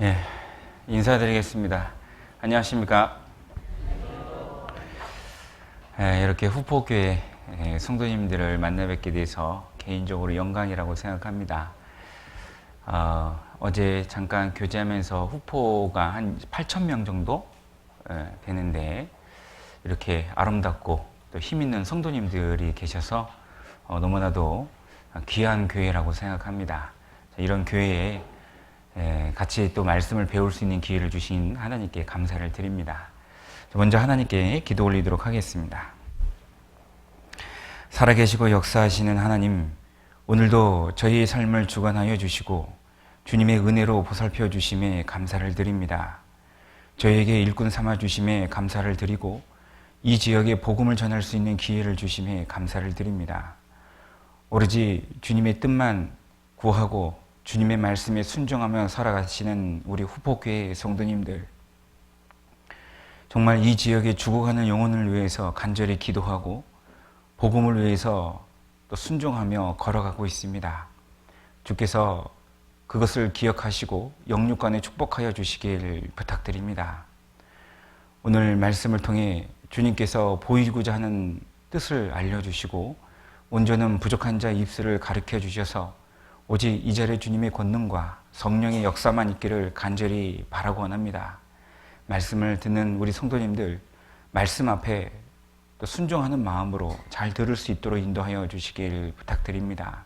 예, 인사드리겠습니다. 안녕하십니까? 이렇게 후포교회 성도님들을 만나 뵙게 돼서 개인적으로 영광이라고 생각합니다. 어제 잠깐 교제하면서 후포가 한 8,000명 정도 되는데 이렇게 아름답고 또 힘있는 성도님들이 계셔서 너무나도 귀한 교회라고 생각합니다. 이런 교회에 같이 또 말씀을 배울 수 있는 기회를 주신 하나님께 감사를 드립니다. 먼저 하나님께 기도 올리도록 하겠습니다. 살아계시고 역사하시는 하나님, 오늘도 저희의 삶을 주관하여 주시고 주님의 은혜로 보살펴 주심에 감사를 드립니다. 저희에게 일꾼 삼아 주심에 감사를 드리고 이 지역에 복음을 전할 수 있는 기회를 주심에 감사를 드립니다. 오로지 주님의 뜻만 구하고 주님의 말씀에 순종하며 살아가시는 우리 후포교회 성도님들, 정말 이 지역에 죽어가는 영혼을 위해서 간절히 기도하고 복음을 위해서 또 순종하며 걸어가고 있습니다. 주께서 그것을 기억하시고 영육간에 축복하여 주시길 부탁드립니다. 오늘 말씀을 통해 주님께서 보이고자 하는 뜻을 알려주시고 온전한 부족한 자 입술을 가르쳐 주셔서 오직 이 자리에 주님의 권능과 성령의 역사만 있기를 간절히 바라고 원합니다. 말씀을 듣는 우리 성도님들, 말씀 앞에 또 순종하는 마음으로 잘 들을 수 있도록 인도하여 주시길 부탁드립니다.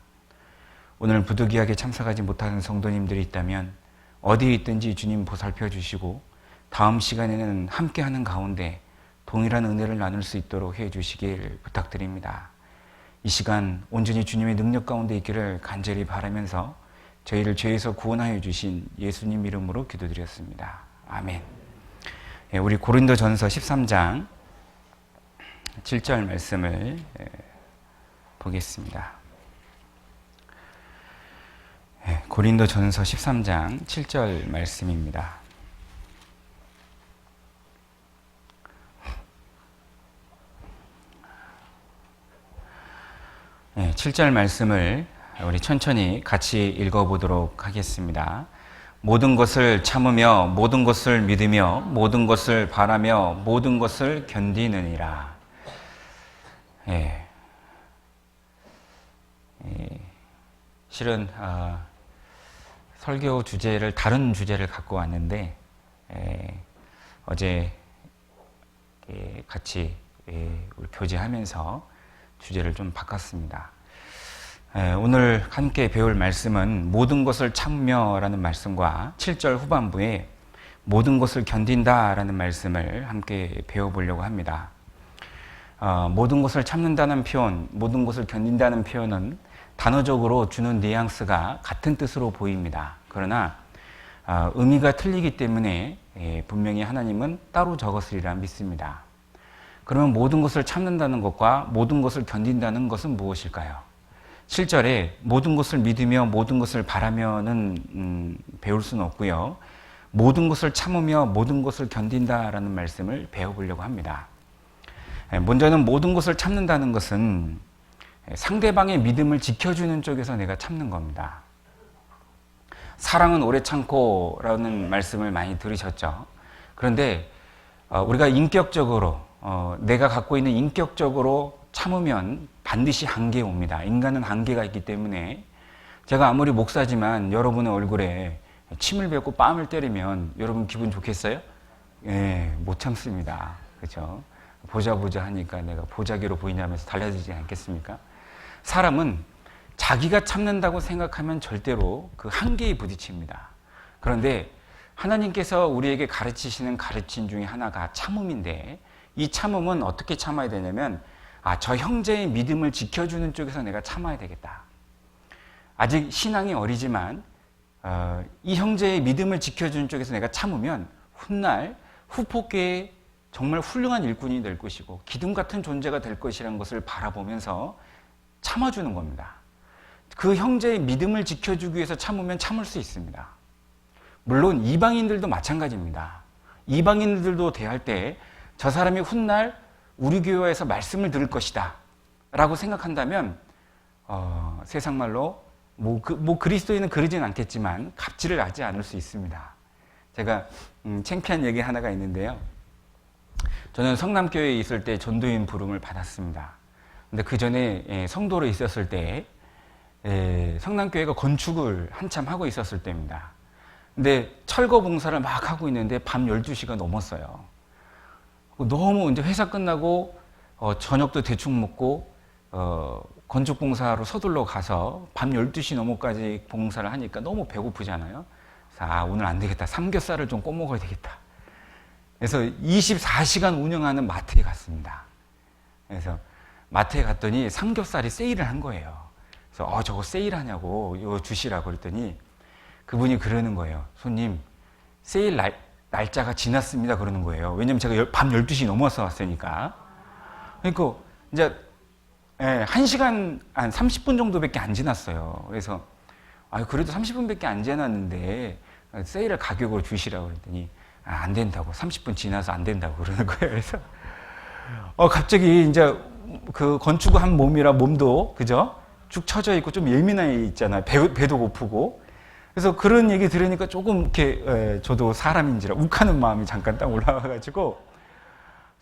오늘 부득이하게 참석하지 못하는 성도님들이 있다면 어디에 있든지 주님 보살펴 주시고 다음 시간에는 함께하는 가운데 동일한 은혜를 나눌 수 있도록 해 주시길 부탁드립니다. 이 시간 온전히 주님의 능력 가운데 있기를 간절히 바라면서 저희를 죄에서 구원하여 주신 예수님 이름으로 기도드렸습니다. 아멘. 우리 고린도전서 13장 7절 말씀을 보겠습니다. 고린도전서 13장 7절 말씀입니다. 7절 말씀을 우리 천천히 같이 읽어보도록 하겠습니다. 모든 것을 참으며 모든 것을 믿으며 모든 것을 바라며 모든 것을 견디느니라. 실은 설교 주제를 다른 주제를 갖고 왔는데 어제 같이 우리 교제하면서 주제를 좀 바꿨습니다. 오늘 함께 배울 말씀은 모든 것을 참으며 라는 말씀과 7절 후반부에 모든 것을 견딘다 라는 말씀을 함께 배워보려고 합니다. 모든 것을 참는다는 표현, 모든 것을 견딘다는 표현은 단어적으로 주는 뉘앙스가 같은 뜻으로 보입니다. 그러나 의미가 틀리기 때문에 분명히 하나님은 따로 적었으리라 믿습니다. 그러면 모든 것을 참는다는 것과 모든 것을 견딘다는 것은 무엇일까요? 7절에 모든 것을 믿으며 모든 것을 바라며는 배울 수는 없고요. 모든 것을 참으며 모든 것을 견딘다라는 말씀을 배워보려고 합니다. 먼저는 모든 것을 참는다는 것은 상대방의 믿음을 지켜주는 쪽에서 내가 참는 겁니다. 사랑은 오래 참고 라는 말씀을 많이 들으셨죠. 그런데 우리가 인격적으로 내가 갖고 있는 인격적으로 참으면 반드시 한계에 옵니다. 인간은 한계가 있기 때문에 제가 아무리 목사지만 여러분의 얼굴에 침을 뱉고 뺨을 때리면 여러분 기분 좋겠어요? 못 참습니다. 그렇죠? 보자 하니까 내가 보자기로 보이냐면서 달라지지 않겠습니까? 사람은 자기가 참는다고 생각하면 절대로 그 한계에 부딪힙니다. 그런데 하나님께서 우리에게 가르치시는 가르침 중에 하나가 참음인데 이 참음은 어떻게 참아야 되냐면 저 형제의 믿음을 지켜주는 쪽에서 내가 참아야 되겠다. 아직 신앙이 어리지만 이 형제의 믿음을 지켜주는 쪽에서 내가 참으면 훗날 후폭교의 정말 훌륭한 일꾼이 될 것이고 기둥 같은 존재가 될 것이라는 것을 바라보면서 참아주는 겁니다. 그 형제의 믿음을 지켜주기 위해서 참으면 참을 수 있습니다. 물론 이방인들도 마찬가지입니다. 이방인들도 대할 때 저 사람이 훗날 우리 교회에서 말씀을 들을 것이다 라고 생각한다면 세상 말로 그리스도인은 그러진 않겠지만 갑질을 하지 않을 수 있습니다. 제가 창피한 얘기 하나가 있는데요. 저는 성남교회에 있을 때 전도인 부름을 받았습니다. 근데 그 전에 성도로 있었을 때 성남교회가 건축을 한참 하고 있었을 때입니다. 근데 철거 봉사를 막 하고 있는데 밤 12시가 넘었어요. 너무 이제 회사 끝나고 저녁도 대충 먹고 건축 봉사로 서둘러 가서 밤 12시 넘어까지 봉사를 하니까 너무 배고프잖아요. 그래서 오늘 안 되겠다. 삼겹살을 좀 꼬 먹어야 되겠다. 그래서 24시간 운영하는 마트에 갔습니다. 그래서 마트에 갔더니 삼겹살이 세일을 한 거예요. 그래서 저거 세일하냐고 이거 주시라고 그랬더니 그분이 그러는 거예요. 손님, 세일 날짜가 지났습니다. 그러는 거예요. 왜냐면 제가 밤 12시 넘어서 왔으니까. 그러니까 이제 1시간, 한 30분 정도밖에 안 지났어요. 그래서 그래도 30분밖에 안 지났는데 세일을 가격으로 주시라고 그랬더니 안 된다고. 30분 지나서 안 된다고 그러는 거예요. 그래서 갑자기 이제 그 건축한 몸이라 몸도 그죠? 축 처져 있고 좀 예민해 있잖아요. 배도 고프고. 그래서 그런 얘기 들으니까 조금 이렇게 저도 사람인지라 욱하는 마음이 잠깐 딱 올라와가지고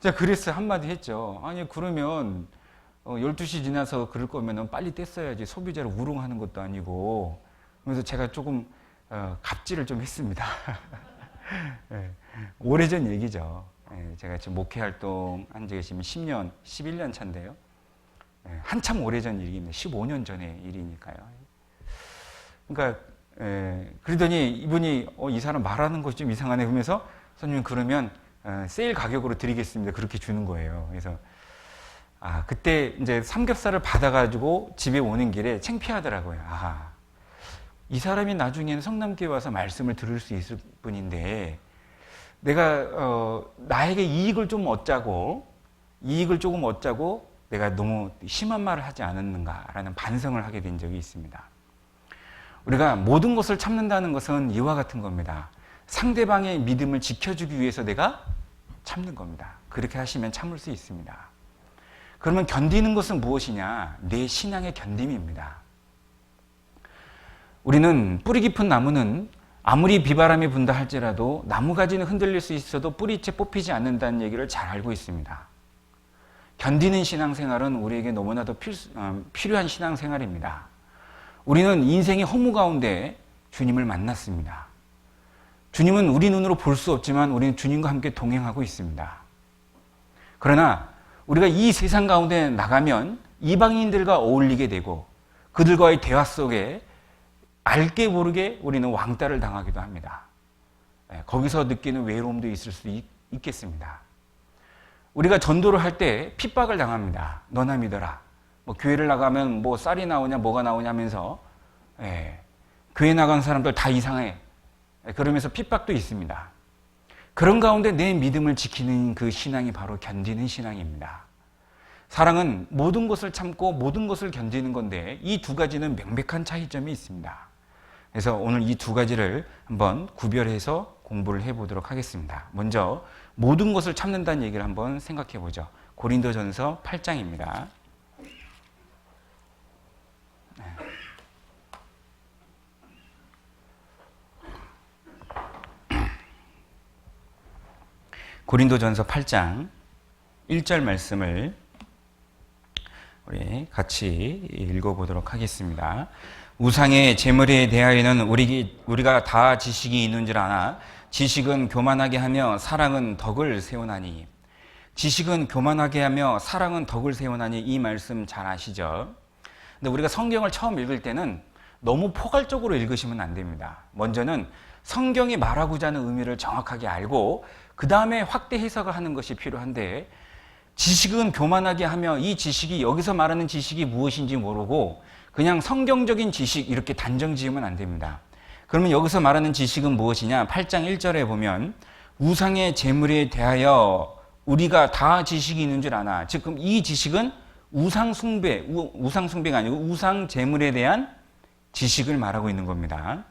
제가 그래서 한마디 했죠. 아니 그러면 12시 지나서 그럴 거면 빨리 뗐어야지. 소비자를 우롱하는 것도 아니고. 그래서 제가 조금 갑질을 좀 했습니다. 오래전 얘기죠. 제가 지금 목회 활동 한 지가 지금 10년, 11년 차인데요. 한참 오래전 일입니다. 15년 전의 일이니까요. 그러니까 그러더니 이분이 이 사람 말하는 것이 좀 이상하네 그러면서 선생님 그러면 세일 가격으로 드리겠습니다. 그렇게 주는 거예요. 그래서 그때 이제 삼겹살을 받아가지고 집에 오는 길에 창피하더라고요. 이 사람이 나중에는 성남교회 와서 말씀을 들을 수 있을 분인데 내가 나에게 이익을 조금 얻자고 내가 너무 심한 말을 하지 않았는가라는 반성을 하게 된 적이 있습니다. 우리가 모든 것을 참는다는 것은 이와 같은 겁니다. 상대방의 믿음을 지켜주기 위해서 내가 참는 겁니다. 그렇게 하시면 참을 수 있습니다. 그러면 견디는 것은 무엇이냐? 내 신앙의 견딤입니다. 우리는 뿌리 깊은 나무는 아무리 비바람이 분다 할지라도 나무가지는 흔들릴 수 있어도 뿌리채 뽑히지 않는다는 얘기를 잘 알고 있습니다. 견디는 신앙생활은 우리에게 너무나도 필요한 신앙생활입니다. 우리는 인생의 허무 가운데 주님을 만났습니다. 주님은 우리 눈으로 볼 수 없지만 우리는 주님과 함께 동행하고 있습니다. 그러나 우리가 이 세상 가운데 나가면 이방인들과 어울리게 되고 그들과의 대화 속에 알게 모르게 우리는 왕따를 당하기도 합니다. 거기서 느끼는 외로움도 있을 수 있겠습니다. 우리가 전도를 할 때 핍박을 당합니다. 너나 믿어라. 교회를 나가면 쌀이 나오냐 뭐가 나오냐 하면서 교회 나간 사람들 다 이상해. 그러면서 핍박도 있습니다. 그런 가운데 내 믿음을 지키는 그 신앙이 바로 견디는 신앙입니다. 사랑은 모든 것을 참고 모든 것을 견디는 건데 이 두 가지는 명백한 차이점이 있습니다. 그래서 오늘 이 두 가지를 한번 구별해서 공부를 해보도록 하겠습니다. 먼저 모든 것을 참는다는 얘기를 한번 생각해 보죠. 고린도전서 8장입니다. 고린도전서 8장 1절 말씀을 우리 같이 읽어보도록 하겠습니다. 우상의 제물에 대하여는 우리가 다 지식이 있는 줄 아나 지식은 교만하게 하며 사랑은 덕을 세우나니. 지식은 교만하게 하며 사랑은 덕을 세우나니. 이 말씀 잘 아시죠? 근데 우리가 성경을 처음 읽을 때는 너무 포괄적으로 읽으시면 안 됩니다. 먼저는 성경이 말하고자 하는 의미를 정확하게 알고 그 다음에 확대 해석을 하는 것이 필요한데, 지식은 교만하게 하며 이 지식이 여기서 말하는 지식이 무엇인지 모르고 그냥 성경적인 지식 이렇게 단정 지으면 안 됩니다. 그러면 여기서 말하는 지식은 무엇이냐? 8장 1절에 보면 우상의 제물에 대하여 우리가 다 지식이 있는 줄 아나. 즉 그럼 이 지식은 우상 숭배가 아니고 우상 제물에 대한 지식을 말하고 있는 겁니다.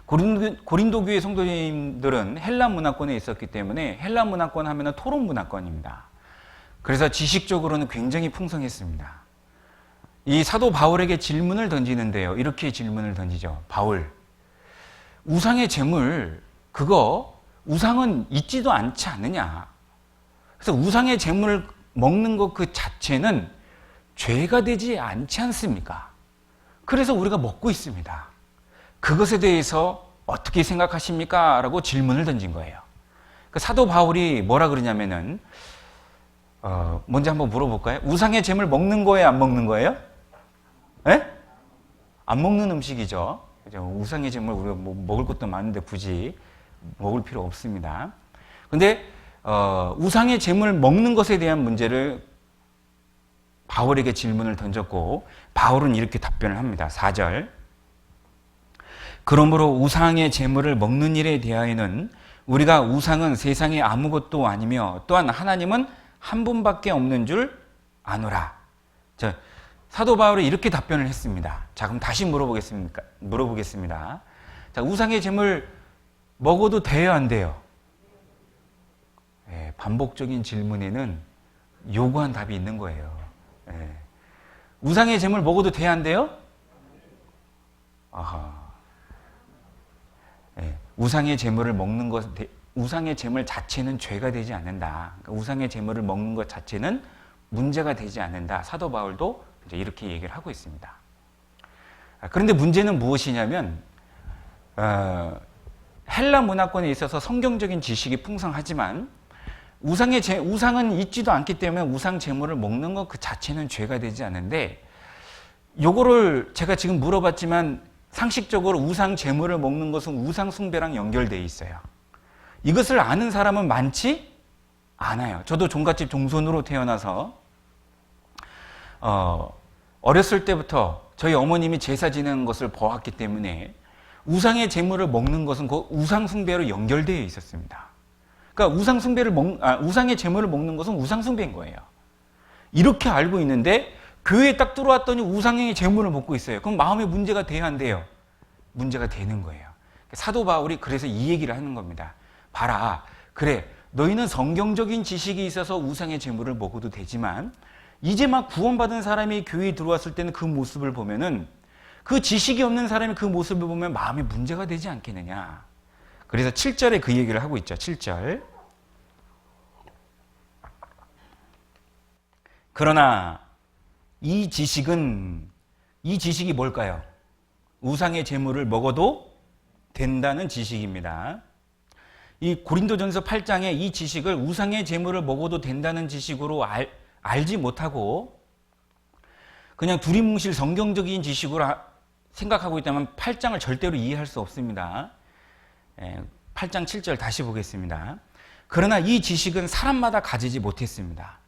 고린도 교회 성도님들은 헬라 문화권에 있었기 때문에 헬라 문화권 하면 토론 문화권입니다. 그래서 지식적으로는 굉장히 풍성했습니다. 이 사도 바울에게 질문을 던지는데요. 이렇게 질문을 던지죠. 바울, 우상의 제물, 그거 우상은 있지도 않지 않느냐. 그래서 우상의 제물을 먹는 것 그 자체는 죄가 되지 않지 않습니까? 그래서 우리가 먹고 있습니다. 그것에 대해서 어떻게 생각하십니까? 라고 질문을 던진 거예요. 그 사도 바울이 뭐라 그러냐면은, 먼저 한번 물어볼까요? 우상의 제물 먹는 거예요? 안 먹는 거예요? 예? 안 먹는 음식이죠. 그죠? 우상의 제물 우리가 뭐 먹을 것도 많은데 굳이 먹을 필요 없습니다. 근데, 우상의 제물 먹는 것에 대한 문제를 바울에게 질문을 던졌고, 바울은 이렇게 답변을 합니다. 4절. 그러므로 우상의 제물을 먹는 일에 대하여는 우리가 우상은 세상에 아무것도 아니며 또한 하나님은 한 분밖에 없는 줄 아노라. 자, 사도 바울이 이렇게 답변을 했습니다. 자, 그럼 다시 물어보겠습니다. 자, 우상의 제물 먹어도 돼요, 안 돼요? 예, 반복적인 질문에는 요구한 답이 있는 거예요. 예. 우상의 제물 먹어도 돼요, 안 돼요? 아하. 예, 우상의 제물을 먹는 것, 우상의 제물 자체는 죄가 되지 않는다. 그러니까 우상의 제물을 먹는 것 자체는 문제가 되지 않는다. 사도 바울도 이제 이렇게 얘기를 하고 있습니다. 그런데 문제는 무엇이냐면, 헬라 문화권에 있어서 성경적인 지식이 풍성하지만 우상은 있지도 않기 때문에 우상 제물을 먹는 것 그 자체는 죄가 되지 않는데, 요거를 제가 지금 물어봤지만 상식적으로 우상 제물을 먹는 것은 우상 숭배랑 연결되어 있어요. 이것을 아는 사람은 많지 않아요. 저도 종갓집 종손으로 태어나서 어렸을 때부터 저희 어머님이 제사 지내는 것을 보았기 때문에 우상의 제물을 먹는 것은 그 우상 숭배로 연결되어 있었습니다. 그러니까 우상의 제물을 먹는 것은 우상 숭배인 거예요. 이렇게 알고 있는데 교회에 딱 들어왔더니 우상의 제물을 먹고 있어요. 그럼 마음에 문제가 돼야 안 돼요? 문제가 되는 거예요. 사도 바울이 그래서 이 얘기를 하는 겁니다. 봐라, 그래, 너희는 성경적인 지식이 있어서 우상의 제물을 먹어도 되지만 이제 막 구원받은 사람이 교회에 들어왔을 때는 그 모습을 보면은, 그 지식이 없는 사람이 그 모습을 보면 마음에 문제가 되지 않겠느냐. 그래서 7절에 그 얘기를 하고 있죠. 7절. 그러나 이 지식이 뭘까요? 우상의 제물을 먹어도 된다는 지식입니다. 이 고린도전서 8장에 이 지식을 우상의 제물을 먹어도 된다는 지식으로 알지 못하고 그냥 두리뭉실 성경적인 지식으로 생각하고 있다면 8장을 절대로 이해할 수 없습니다. 8장 7절 다시 보겠습니다. 그러나 이 지식은 사람마다 가지지 못했습니다.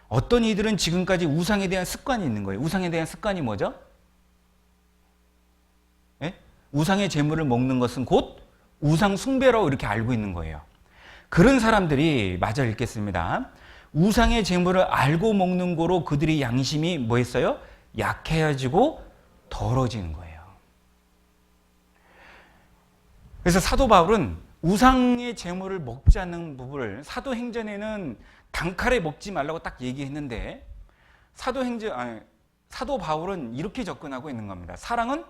어떤 이들은 지금까지 우상에 대한 습관이 있는 거예요. 우상에 대한 습관이 뭐죠? 예? 우상의 제물을 먹는 것은 곧 우상 숭배라고 이렇게 알고 있는 거예요. 그런 사람들이, 마저 읽겠습니다. 우상의 제물을 알고 먹는 거로 그들의 양심이 뭐 했어요? 약해지고 더러워지는 거예요. 그래서 사도 바울은 우상의 제물을 먹지 않는 부분을 사도행전에는 단칼에 먹지 말라고 딱 얘기했는데, 사도 바울은 이렇게 접근하고 있는 겁니다. 사랑은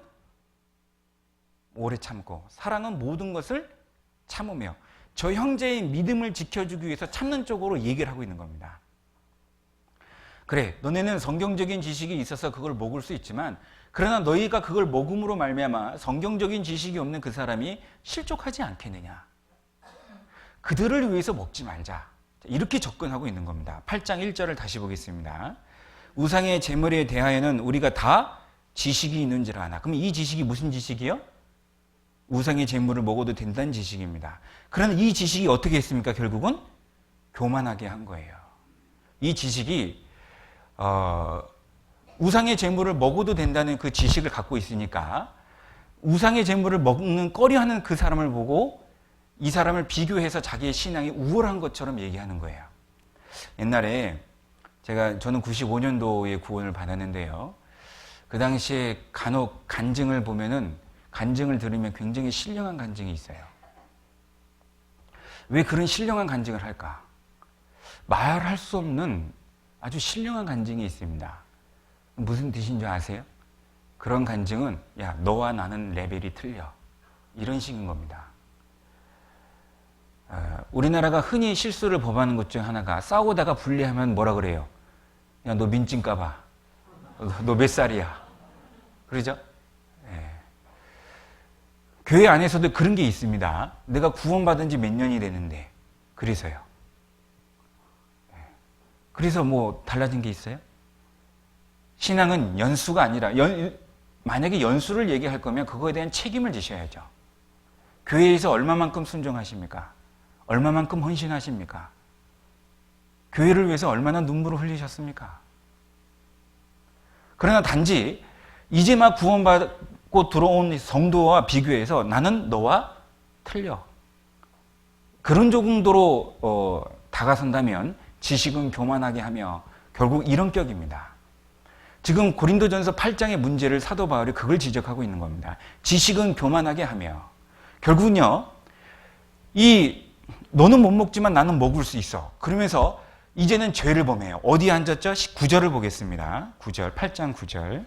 오래 참고, 사랑은 모든 것을 참으며, 저 형제의 믿음을 지켜주기 위해서 참는 쪽으로 얘기를 하고 있는 겁니다. 그래, 너네는 성경적인 지식이 있어서 그걸 먹을 수 있지만, 그러나 너희가 그걸 먹음으로 말미암아 성경적인 지식이 없는 그 사람이 실족하지 않겠느냐. 그들을 위해서 먹지 말자. 이렇게 접근하고 있는 겁니다. 8장 1절을 다시 보겠습니다. 우상의 제물에 대하여는 우리가 다 지식이 있는 줄 아나. 그럼 이 지식이 무슨 지식이요? 우상의 제물을 먹어도 된다는 지식입니다. 그러나 이 지식이 어떻게 했습니까? 결국은 교만하게 한 거예요. 이 지식이 우상의 제물을 먹어도 된다는 그 지식을 갖고 있으니까 우상의 제물을 먹는 꺼려하는 그 사람을 보고 이 사람을 비교해서 자기의 신앙이 우월한 것처럼 얘기하는 거예요. 옛날에 저는 95년도에 구원을 받았는데요. 그 당시에 간혹 간증을 보면은, 간증을 들으면 굉장히 신령한 간증이 있어요. 왜 그런 신령한 간증을 할까? 말할 수 없는 아주 신령한 간증이 있습니다. 무슨 뜻인 줄 아세요? 그런 간증은 야, 너와 나는 레벨이 틀려. 이런 식인 겁니다. 우리나라가 흔히 실수를 범하는 것 중 하나가 싸우다가 분리하면 뭐라 그래요? 야, 너 민증 까봐. 너 몇 살이야? 그러죠? 예. 교회 안에서도 그런 게 있습니다. 내가 구원받은 지 몇 년이 됐는데 그래서요. 예. 그래서 뭐 달라진 게 있어요? 신앙은 연수가 아니라 만약에 연수를 얘기할 거면 그거에 대한 책임을 지셔야죠. 교회에서 얼마만큼 순종하십니까? 얼마만큼 헌신하십니까? 교회를 위해서 얼마나 눈물을 흘리셨습니까? 그러나 단지 이제 막 구원받고 들어온 성도와 비교해서 나는 너와 틀려. 그런 정도로 다가선다면 지식은 교만하게 하며 결국 이런 격입니다. 지금 고린도전서 8장의 문제를 사도 바울이 그걸 지적하고 있는 겁니다. 지식은 교만하게 하며 결국은요, 너는 못 먹지만 나는 먹을 수 있어. 그러면서 이제는 죄를 범해요. 어디에 앉았죠? 9절을 보겠습니다. 9절, 8장 9절.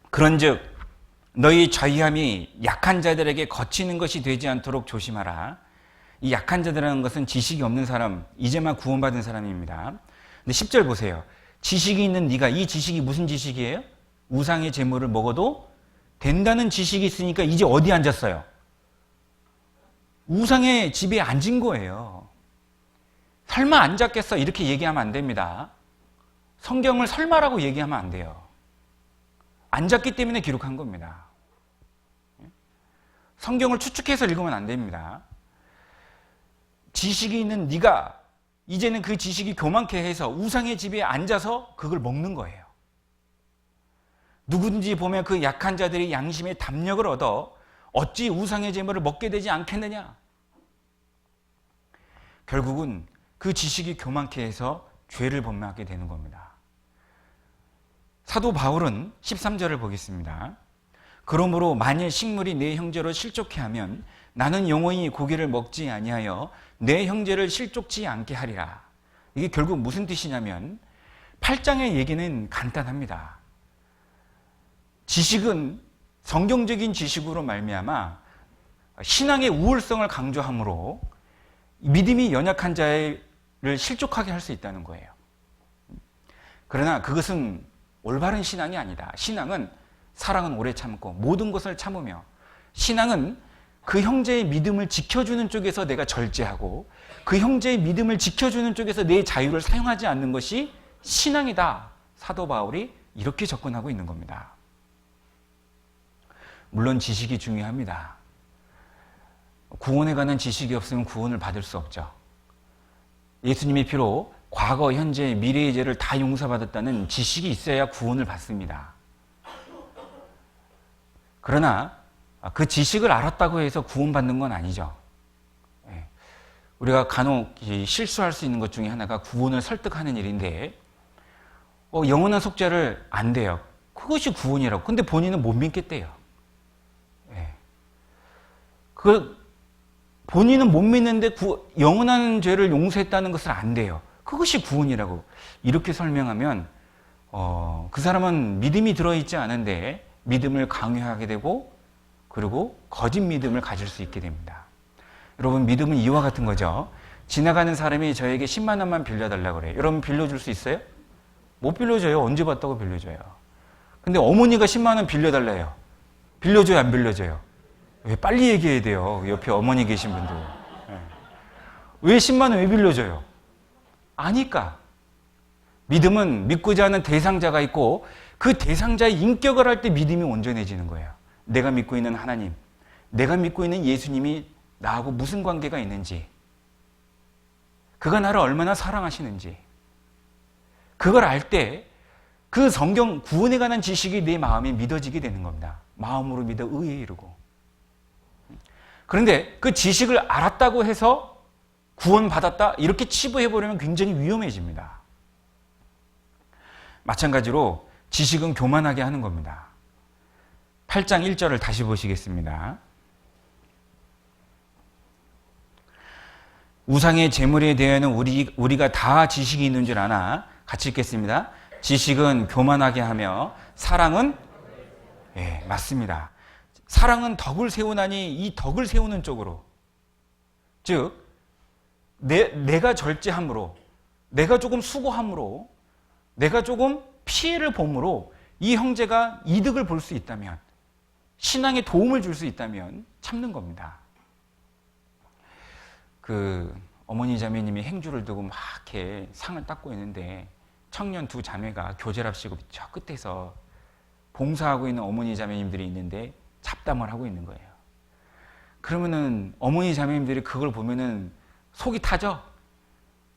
그런즉 너희 자유함이 약한 자들에게 거치는 것이 되지 않도록 조심하라. 이 약한 자들이라는 것은 지식이 없는 사람, 이제만 구원받은 사람입니다. 근데 10절 보세요. 지식이 있는 네가, 이 지식이 무슨 지식이에요? 우상의 제물을 먹어도 된다는 지식이 있으니까 이제 어디 앉았어요? 우상의 집에 앉은 거예요. 설마 앉았겠어? 이렇게 얘기하면 안 됩니다. 성경을 설마라고 얘기하면 안 돼요. 앉았기 때문에 기록한 겁니다. 성경을 추측해서 읽으면 안 됩니다. 지식이 있는 네가 이제는 그 지식이 교만케 해서 우상의 집에 앉아서 그걸 먹는 거예요. 누구든지 보면 그 약한 자들이 양심의 담력을 얻어 어찌 우상의 제물을 먹게 되지 않겠느냐. 결국은 그 지식이 교만케 해서 죄를 범하게 되는 겁니다. 사도 바울은 13절을 보겠습니다. 그러므로 만일 식물이 내 형제로 실족해 하면 나는 영원히 고기를 먹지 아니하여 내 형제를 실족지 않게 하리라. 이게 결국 무슨 뜻이냐면 8장의 얘기는 간단합니다. 지식은 성경적인 지식으로 말미암아 신앙의 우월성을 강조함으로 믿음이 연약한 자를 실족하게 할 수 있다는 거예요. 그러나 그것은 올바른 신앙이 아니다. 신앙은 사랑은 오래 참고 모든 것을 참으며, 신앙은 그 형제의 믿음을 지켜주는 쪽에서 내가 절제하고 그 형제의 믿음을 지켜주는 쪽에서 내 자유를 사용하지 않는 것이 신앙이다. 사도 바울이 이렇게 접근하고 있는 겁니다. 물론 지식이 중요합니다. 구원에 관한 지식이 없으면 구원을 받을 수 없죠. 예수님의 피로 과거, 현재, 미래의 죄를 다 용서받았다는 지식이 있어야 구원을 받습니다. 그러나 그 지식을 알았다고 해서 구원받는 건 아니죠. 우리가 간혹 실수할 수 있는 것 중에 하나가 구원을 설득하는 일인데, 영원한 속죄를 안 돼요. 그것이 구원이라고. 근데 본인은 못 믿겠대요. 본인은 못 믿는데 영원한 죄를 용서했다는 것은 안 돼요. 그것이 구원이라고. 이렇게 설명하면 그 사람은 믿음이 들어있지 않은데 믿음을 강요하게 되고, 그리고 거짓 믿음을 가질 수 있게 됩니다. 여러분, 믿음은 이와 같은 거죠. 지나가는 사람이 저에게 10만 원만 빌려달라고 그래요. 여러분, 빌려줄 수 있어요? 못 빌려줘요. 언제 봤다고 빌려줘요. 근데 어머니가 10만 원 빌려달래요. 빌려줘요, 안 빌려줘요? 왜 빨리 얘기해야 돼요? 옆에 어머니 계신 분들. 왜 10만 원 왜 빌려줘요? 아니까. 믿음은 믿고자 하는 대상자가 있고 그 대상자의 인격을 할 때 믿음이 온전해지는 거예요. 내가 믿고 있는 하나님, 내가 믿고 있는 예수님이 나하고 무슨 관계가 있는지, 그가 나를 얼마나 사랑하시는지, 그걸 알 때 그 성경 구원에 관한 지식이 내 마음에 믿어지게 되는 겁니다. 마음으로 믿어 의에 이르고. 그런데 그 지식을 알았다고 해서 구원받았다 이렇게 치부해버리면 굉장히 위험해집니다. 마찬가지로 지식은 교만하게 하는 겁니다. 8장 1절을 다시 보시겠습니다. 우상의 제물에 대해서는 우리가 다 지식이 있는 줄 아나. 같이 읽겠습니다. 지식은 교만하게 하며 사랑은 맞습니다. 사랑은 덕을 세우나니 이 덕을 세우는 쪽으로, 즉 내가 절제함으로, 내가 조금 수고함으로, 내가 조금 피해를 봄으로 이 형제가 이득을 볼 수 있다면, 신앙에 도움을 줄 수 있다면 참는 겁니다. 어머니 자매님이 행주를 두고 막 이렇게 상을 닦고 있는데 청년 두 자매가 교제랍시고 저 끝에서 봉사하고 있는 어머니 자매님들이 있는데 잡담을 하고 있는 거예요. 그러면은 어머니 자매님들이 그걸 보면은 속이 타죠?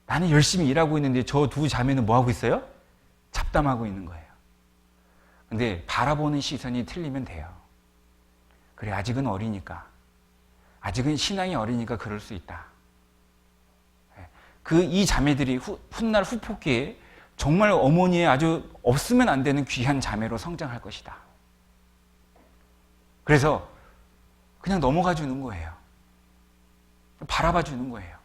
나는 열심히 일하고 있는데 저 두 자매는 뭐 하고 있어요? 잡담하고 있는 거예요. 근데 바라보는 시선이 틀리면 돼요. 그래, 아직은 어리니까. 아직은 신앙이 어리니까 그럴 수 있다. 이 자매들이 훗날 후폭기에 정말 어머니의 아주 없으면 안 되는 귀한 자매로 성장할 것이다. 그래서 그냥 넘어가 주는 거예요. 바라봐 주는 거예요.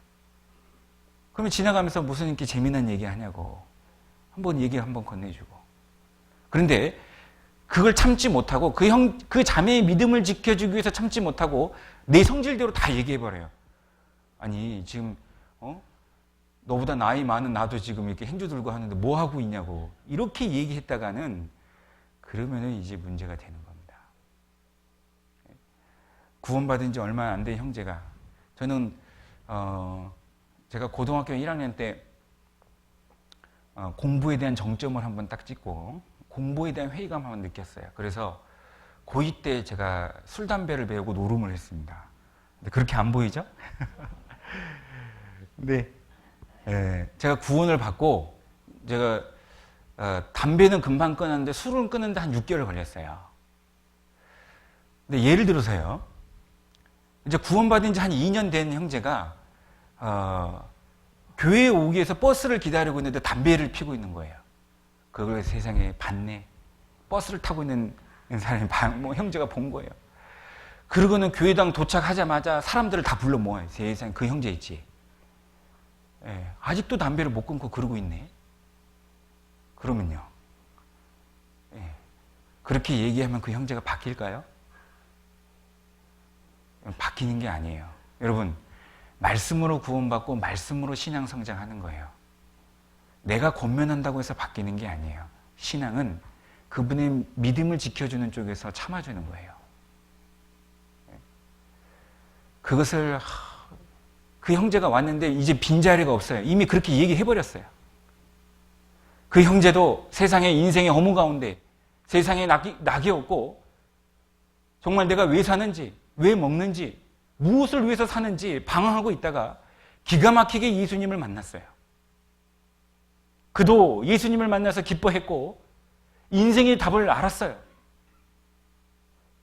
그러면 지나가면서 무슨 이렇게 재미난 얘기 하냐고 얘기 한번 건네주고. 그런데 그걸 참지 못하고 그 자매의 믿음을 지켜주기 위해서 참지 못하고 내 성질대로 다 얘기해버려요. 아니 지금 너보다 나이 많은 나도 지금 이렇게 행주 들고 하는데 뭐 하고 있냐고 이렇게 얘기했다가는 그러면은 이제 문제가 되는 겁니다. 구원받은 지 얼마 안 된 형제가, 저는 제가 고등학교 1학년 때 공부에 대한 정점을 한번 딱 찍고 공부에 대한 회의감 한번 느꼈어요. 그래서 고2 때 제가 술, 담배를 배우고 노름을 했습니다. 근데 그렇게 안 보이죠? 근데 제가 구원을 받고 제가 담배는 금방 끊었는데 술은 끊는데 한 6개월 걸렸어요. 근데 예를 들어서요. 이제 구원받은 지 한 2년 된 형제가 교회에 오기 위해서 버스를 기다리고 있는데 담배를 피고 있는 거예요. 그걸 세상에 봤네. 버스를 타고 있는 사람이 형제가 본 거예요. 그러고는 교회당 도착하자마자 사람들을 다 불러 모아요. 세상에 그 형제 있지. 아직도 담배를 못 끊고 그러고 있네. 그러면요. 그렇게 얘기하면 그 형제가 바뀔까요? 바뀌는 게 아니에요. 여러분, 말씀으로 구원받고 말씀으로 신앙 성장하는 거예요. 내가 권면한다고 해서 바뀌는 게 아니에요. 신앙은 그분의 믿음을 지켜주는 쪽에서 참아주는 거예요. 그것을 그 형제가 왔는데 이제 빈자리가 없어요. 이미 그렇게 얘기해버렸어요. 그 형제도 세상의 인생의 허무 가운데 세상에 낙이 없고 정말 내가 왜 사는지, 왜 먹는지, 무엇을 위해서 사는지 방황하고 있다가 기가 막히게 예수님을 만났어요. 그도 예수님을 만나서 기뻐했고 인생의 답을 알았어요.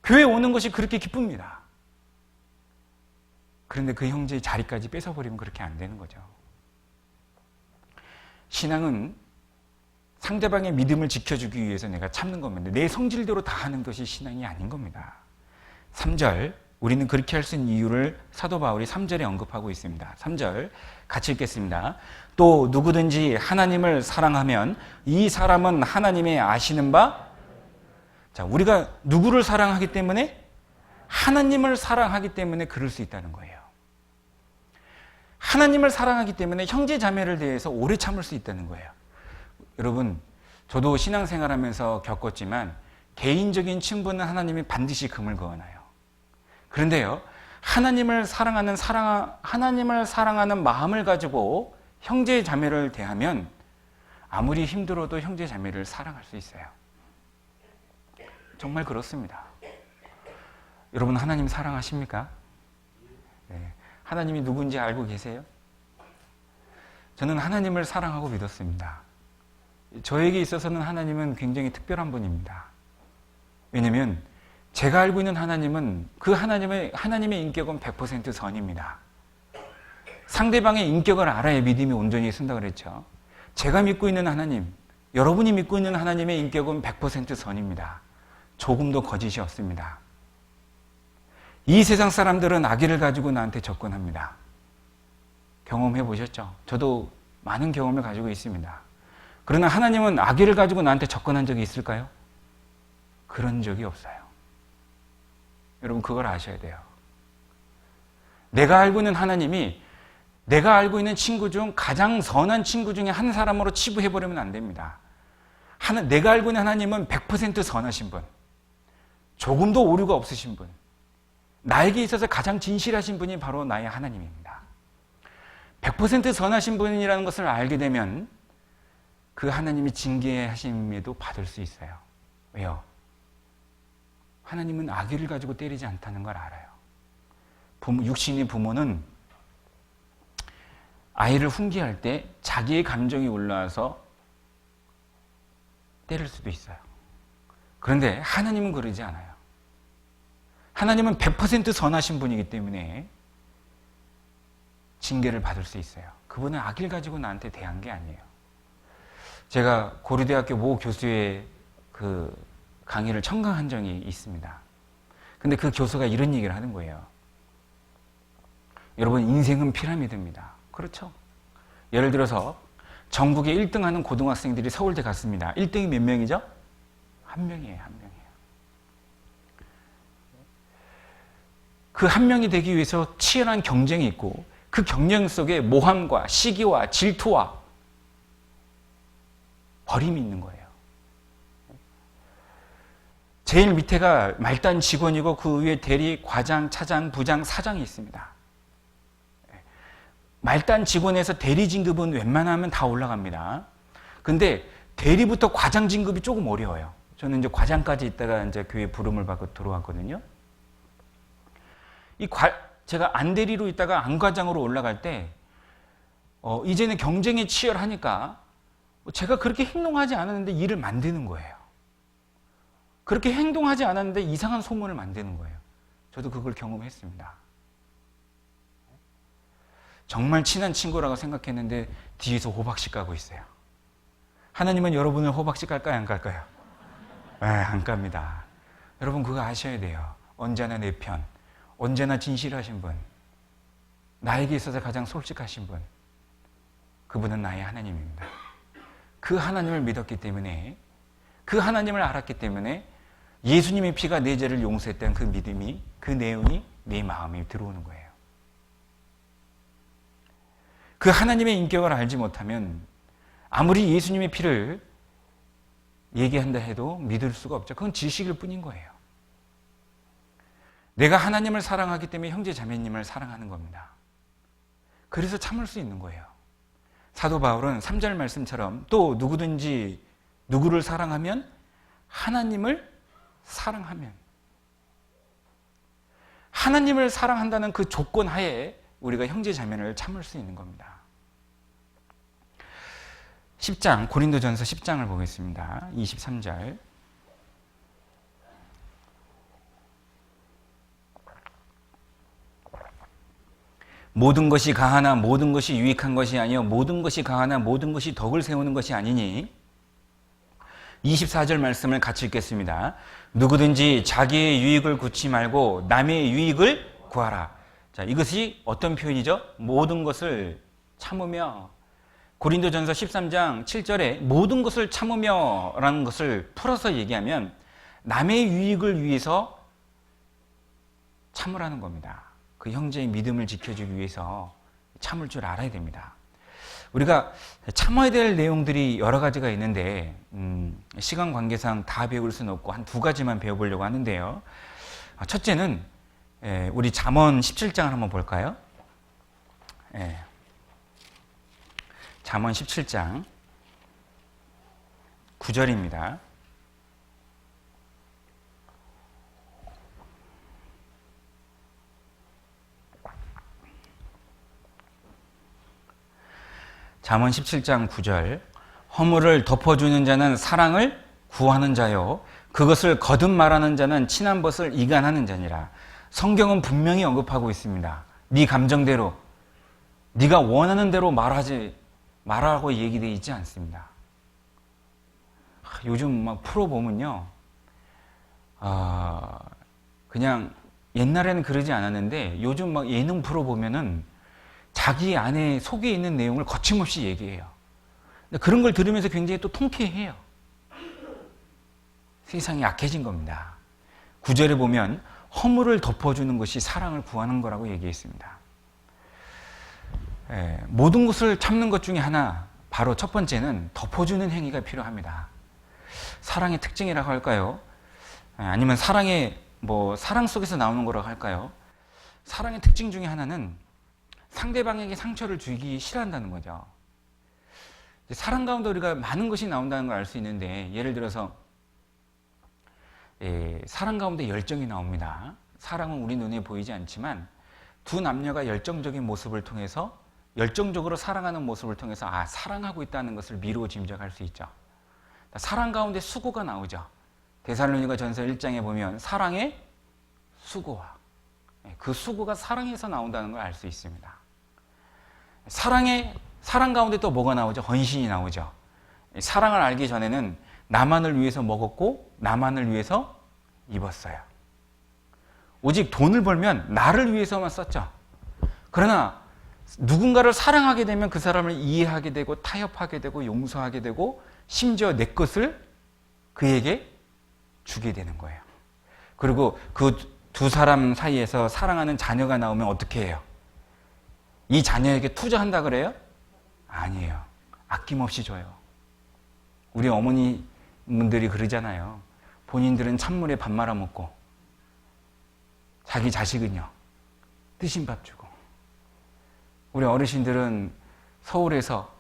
교회 오는 것이 그렇게 기쁩니다. 그런데 그 형제의 자리까지 뺏어버리면 그렇게 안 되는 거죠. 신앙은 상대방의 믿음을 지켜주기 위해서 내가 참는 겁니다. 내 성질대로 다 하는 것이 신앙이 아닌 겁니다. 3절, 우리는 그렇게 할 수 있는 이유를 사도 바울이 3절에 언급하고 있습니다. 3절 같이 읽겠습니다. 또 누구든지 하나님을 사랑하면 이 사람은 하나님의 아시는 바, 자, 우리가 누구를 사랑하기 때문에? 하나님을 사랑하기 때문에 그럴 수 있다는 거예요. 하나님을 사랑하기 때문에 형제 자매를 대해서 오래 참을 수 있다는 거예요. 여러분, 저도 신앙생활하면서 겪었지만 개인적인 친분은 하나님이 반드시 금을 그어놔요. 그런데요, 하나님을 사랑하는 마음을 가지고 형제 자매를 대하면 아무리 힘들어도 형제 자매를 사랑할 수 있어요. 정말 그렇습니다. 여러분, 하나님 사랑하십니까? 네. 하나님이 누군지 알고 계세요? 저는 하나님을 사랑하고 믿었습니다. 저에게 있어서는 하나님은 굉장히 특별한 분입니다. 왜냐하면 제가 알고 있는 하나님은 그 하나님의 인격은 100% 선입니다. 상대방의 인격을 알아야 믿음이 온전히 쓴다 그랬죠. 제가 믿고 있는 하나님, 여러분이 믿고 있는 하나님의 인격은 100% 선입니다. 조금도 거짓이 없습니다. 이 세상 사람들은 악의를 가지고 나한테 접근합니다. 경험해 보셨죠? 저도 많은 경험을 가지고 있습니다. 그러나 하나님은 악의를 가지고 나한테 접근한 적이 있을까요? 그런 적이 없어요. 여러분 그걸 아셔야 돼요. 내가 알고 있는 하나님이 내가 알고 있는 친구 중 가장 선한 친구 중에 한 사람으로 치부해버리면 안 됩니다. 내가 알고 있는 하나님은 100% 선하신 분, 조금도 오류가 없으신 분, 나에게 있어서 가장 진실하신 분이 바로 나의 하나님입니다. 100% 선하신 분이라는 것을 알게 되면 그 하나님이 징계하심에도 받을 수 있어요. 왜요? 하나님은 악의를 가지고 때리지 않다는 걸 알아요. 육신의 부모는 아이를 훈계할 때 자기의 감정이 올라와서 때릴 수도 있어요. 그런데 하나님은 그러지 않아요. 하나님은 100% 선하신 분이기 때문에 징계를 받을 수 있어요. 그분은 악의를 가지고 나한테 대한 게 아니에요. 제가 고려대학교 모 교수의 그 강의를 청강한 적이 있습니다. 근데 그 교수가 이런 얘기를 하는 거예요. 여러분, 인생은 피라미드입니다. 그렇죠? 예를 들어서 전국에 1등 하는 고등학생들이 서울대 갔습니다. 1등이 몇 명이죠? 한 명이에요, 한 명이에요. 그 한 명이 되기 위해서 치열한 경쟁이 있고 그 경쟁 속에 모함과 시기와 질투와 버림이 있는 거예요. 제일 밑에가 말단 직원이고 그 위에 대리, 과장, 차장, 부장, 사장이 있습니다. 말단 직원에서 대리 진급은 웬만하면 다 올라갑니다. 근데 대리부터 과장 진급이 조금 어려워요. 저는 이제 과장까지 있다가 이제 교회 부름을 받고 들어왔거든요. 제가 안 대리로 있다가 안 과장으로 올라갈 때, 이제는 경쟁이 치열하니까 제가 그렇게 행동하지 않았는데 일을 만드는 거예요. 그렇게 행동하지 않았는데 이상한 소문을 만드는 거예요. 저도 그걸 경험했습니다. 정말 친한 친구라고 생각했는데 뒤에서 호박씨 까고 있어요. 하나님은 여러분을 호박씨 깔까요? 안 깔까요? 안 깝니다. 여러분 그거 아셔야 돼요. 언제나 내 편, 언제나 진실하신 분, 나에게 있어서 가장 솔직하신 분, 그분은 나의 하나님입니다. 그 하나님을 믿었기 때문에, 그 하나님을 알았기 때문에 예수님의 피가 내 죄를 용서했다는 그 믿음이, 그 내용이 내 마음에 들어오는 거예요. 그 하나님의 인격을 알지 못하면 아무리 예수님의 피를 얘기한다 해도 믿을 수가 없죠. 그건 지식일 뿐인 거예요. 내가 하나님을 사랑하기 때문에 형제 자매님을 사랑하는 겁니다. 그래서 참을 수 있는 거예요. 사도 바울은 3절 말씀처럼 또 누구든지 누구를 사랑하면 하나님을 사랑하면, 하나님을 사랑한다는 그 조건 하에 우리가 형제 자매를 참을 수 있는 겁니다. 10장, 고린도전서 10장을 보겠습니다. 23절. 모든 것이 가하나 모든 것이 유익한 것이 아니요 모든 것이 가하나 모든 것이 덕을 세우는 것이 아니니. 24절 말씀을 같이 읽겠습니다. 누구든지 자기의 유익을 구치 말고 남의 유익을 구하라. 자, 이것이 어떤 표현이죠? 모든 것을 참으며. 고린도전서 13장 7절에 모든 것을 참으며 라는 것을 풀어서 얘기하면 남의 유익을 위해서 참으라는 겁니다. 그 형제의 믿음을 지켜주기 위해서 참을 줄 알아야 됩니다. 우리가 참아야 될 내용들이 여러 가지가 있는데 시간 관계상 다 배울 수는 없고 한 두 가지만 배워보려고 하는데요. 첫째는 우리 잠언 17장을 한번 볼까요? 잠언 17장 9절입니다. 잠언 17장 9절. 허물을 덮어주는 자는 사랑을 구하는 자요 그것을 거듭 말하는 자는 친한 것을 이간하는 자니라. 성경은 분명히 언급하고 있습니다. 네 감정대로, 네가 원하는 대로 말하라고 얘기되어 있지 않습니다. 요즘 막 프로 보면요, 그냥 옛날에는 그러지 않았는데 요즘 막 예능 프로 보면은 자기 안에 속에 있는 내용을 거침없이 얘기해요. 근데 그런 걸 들으면서 굉장히 또 통쾌해요. 세상이 약해진 겁니다. 9절에 보면 허물을 덮어주는 것이 사랑을 구하는 거라고 얘기했습니다. 모든 것을 참는 것 중에 하나, 바로 첫 번째는 덮어주는 행위가 필요합니다. 사랑의 특징이라고 할까요? 아니면 사랑 속에서 나오는 거라고 할까요? 사랑의 특징 중에 하나는 상대방에게 상처를 주기 싫어한다는 거죠. 사랑 가운데 우리가 많은 것이 나온다는 걸 알 수 있는데, 예를 들어서 사랑 가운데 열정이 나옵니다. 사랑은 우리 눈에 보이지 않지만 두 남녀가 열정적인 모습을 통해서, 열정적으로 사랑하는 모습을 통해서 사랑하고 있다는 것을 미루어 짐작할 수 있죠. 사랑 가운데 수고가 나오죠. 데살로니가 전서 1장에 보면 사랑의 수고와, 그 수고가 사랑에서 나온다는 걸 알 수 있습니다. 사랑 가운데 또 뭐가 나오죠? 헌신이 나오죠. 사랑을 알기 전에는 나만을 위해서 먹었고 나만을 위해서 입었어요. 오직 돈을 벌면 나를 위해서만 썼죠. 그러나 누군가를 사랑하게 되면 그 사람을 이해하게 되고 타협하게 되고 용서하게 되고 심지어 내 것을 그에게 주게 되는 거예요. 그리고 그 두 사람 사이에서 사랑하는 자녀가 나오면 어떻게 해요? 이 자녀에게 투자한다 그래요? 아니에요. 아낌없이 줘요. 우리 어머니분들이 그러잖아요. 본인들은 찬물에 밥 말아 먹고 자기 자식은요, 뜨신 밥 주고. 우리 어르신들은 서울에서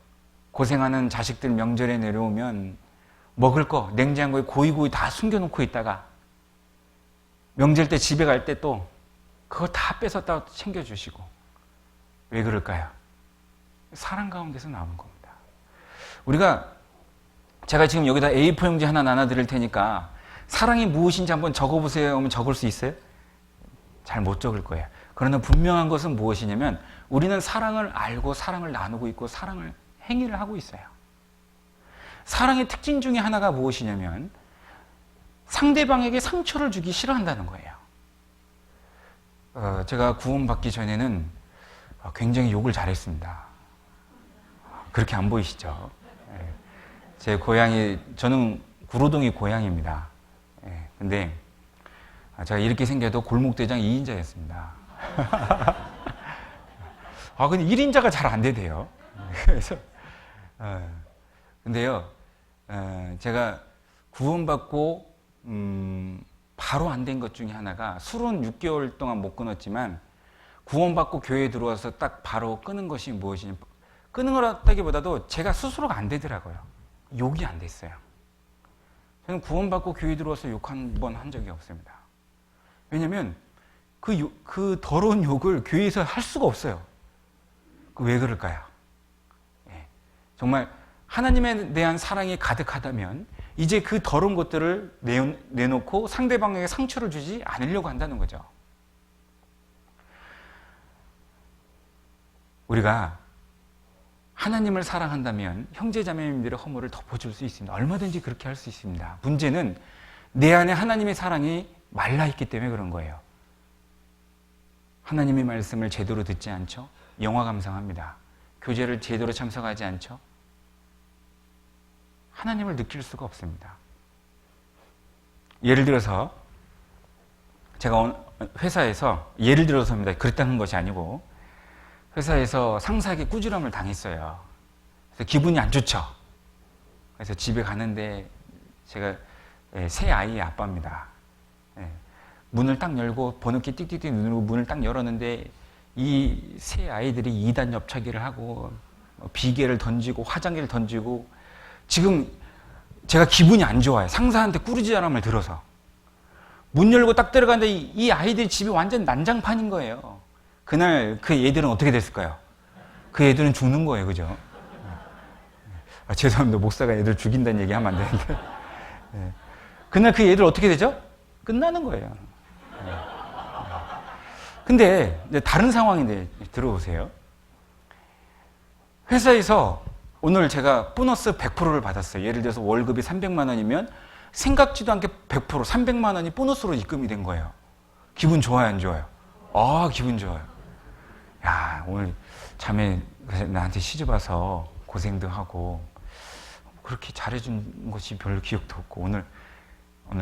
고생하는 자식들 명절에 내려오면 먹을 거 냉장고에 고이고이 다 숨겨놓고 있다가 명절 때 집에 갈 때 또 그거 다 뺏었다가 챙겨주시고. 왜 그럴까요? 사랑 가운데서 나오는 겁니다. 제가 지금 여기다 A4 용지 하나 나눠드릴 테니까 사랑이 무엇인지 한번 적어보세요 하면 적을 수 있어요? 잘 못 적을 거예요. 그러나 분명한 것은 무엇이냐면 우리는 사랑을 알고 사랑을 나누고 있고 사랑을 행위를 하고 있어요. 사랑의 특징 중에 하나가 무엇이냐면 상대방에게 상처를 주기 싫어한다는 거예요. 제가 구원받기 전에는 굉장히 욕을 잘했습니다. 그렇게 안 보이시죠? 제 고향이, 저는 구로동이 고향입니다. 근데 제가 이렇게 생겨도 골목대장 2인자였습니다. 근데 1인자가 잘 안 되대요. 그래서, 근데요, 제가 구원받고, 바로 안 된 것 중에 하나가, 술은 6개월 동안 못 끊었지만, 구원받고 교회에 들어와서 딱 바로 끊은 것이 무엇이냐. 끊은 거라기보다도 제가 스스로가 안 되더라고요. 욕이 안 됐어요. 저는 구원받고 교회에 들어와서 욕 한 번 한 적이 없습니다. 왜냐면 그 더러운 욕을 교회에서 할 수가 없어요. 왜 그럴까요? 정말 하나님에 대한 사랑이 가득하다면 이제 그 더러운 것들을 내놓고 상대방에게 상처를 주지 않으려고 한다는 거죠. 우리가 하나님을 사랑한다면 형제자매님들의 허물을 덮어줄 수 있습니다. 얼마든지 그렇게 할 수 있습니다. 문제는 내 안에 하나님의 사랑이 말라있기 때문에 그런 거예요. 하나님의 말씀을 제대로 듣지 않죠? 영화 감상합니다. 교제를 제대로 참석하지 않죠? 하나님을 느낄 수가 없습니다. 예를 들어서 제가 회사에서, 예를 들어서입니다. 그랬다는 것이 아니고, 회사에서 상사에게 꾸지람을 당했어요. 그래서 기분이 안 좋죠. 그래서 집에 가는데 제가 새 아이의 아빠입니다. 문을 딱 열고 번호키 띡띡띡 누르고 문을 딱 열었는데 이 새 아이들이 2단 옆차기를 하고 비계를 던지고 화장기를 던지고, 지금 제가 기분이 안 좋아요. 상사한테 꾸짖으람을 들어서. 문 열고 딱 들어가는데 이 아이들이 집이 완전 난장판인 거예요. 그날 그 애들은 어떻게 됐을까요? 그 애들은 죽는 거예요. 그죠? 죄송합니다. 목사가 애들 죽인다는 얘기 하면 안 되는데. 그날 그 애들 어떻게 되죠? 끝나는 거예요. 근데 이제 다른 상황인데 들어보세요. 회사에서 오늘 제가 보너스 100%를 받았어요. 예를 들어서 월급이 300만 원이면 생각지도 않게 100%, 300만 원이 보너스로 입금이 된 거예요. 기분 좋아요, 안 좋아요? 기분 좋아요. 야, 오늘 자매 나한테 시집와서 고생도 하고 그렇게 잘해준 것이 별로 기억도 없고 오늘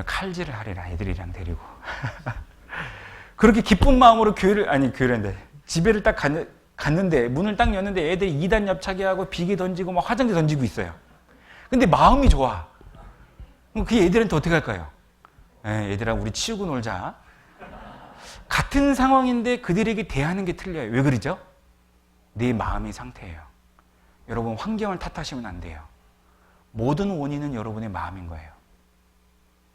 칼질을 하리라 애들이랑 데리고 그렇게 기쁜 마음으로 교회를 집에를 딱 갔는데 문을 딱 열는데 애들이 2단 옆차기 하고 비계 던지고 막 화장지 던지고 있어요. 근데 마음이 좋아. 그럼 그 애들한테 어떻게 할까요? 얘들아 우리 치우고 놀자. 같은 상황인데 그들에게 대하는 게 틀려요. 왜 그러죠? 내 마음의 상태예요. 여러분 환경을 탓하시면 안 돼요. 모든 원인은 여러분의 마음인 거예요.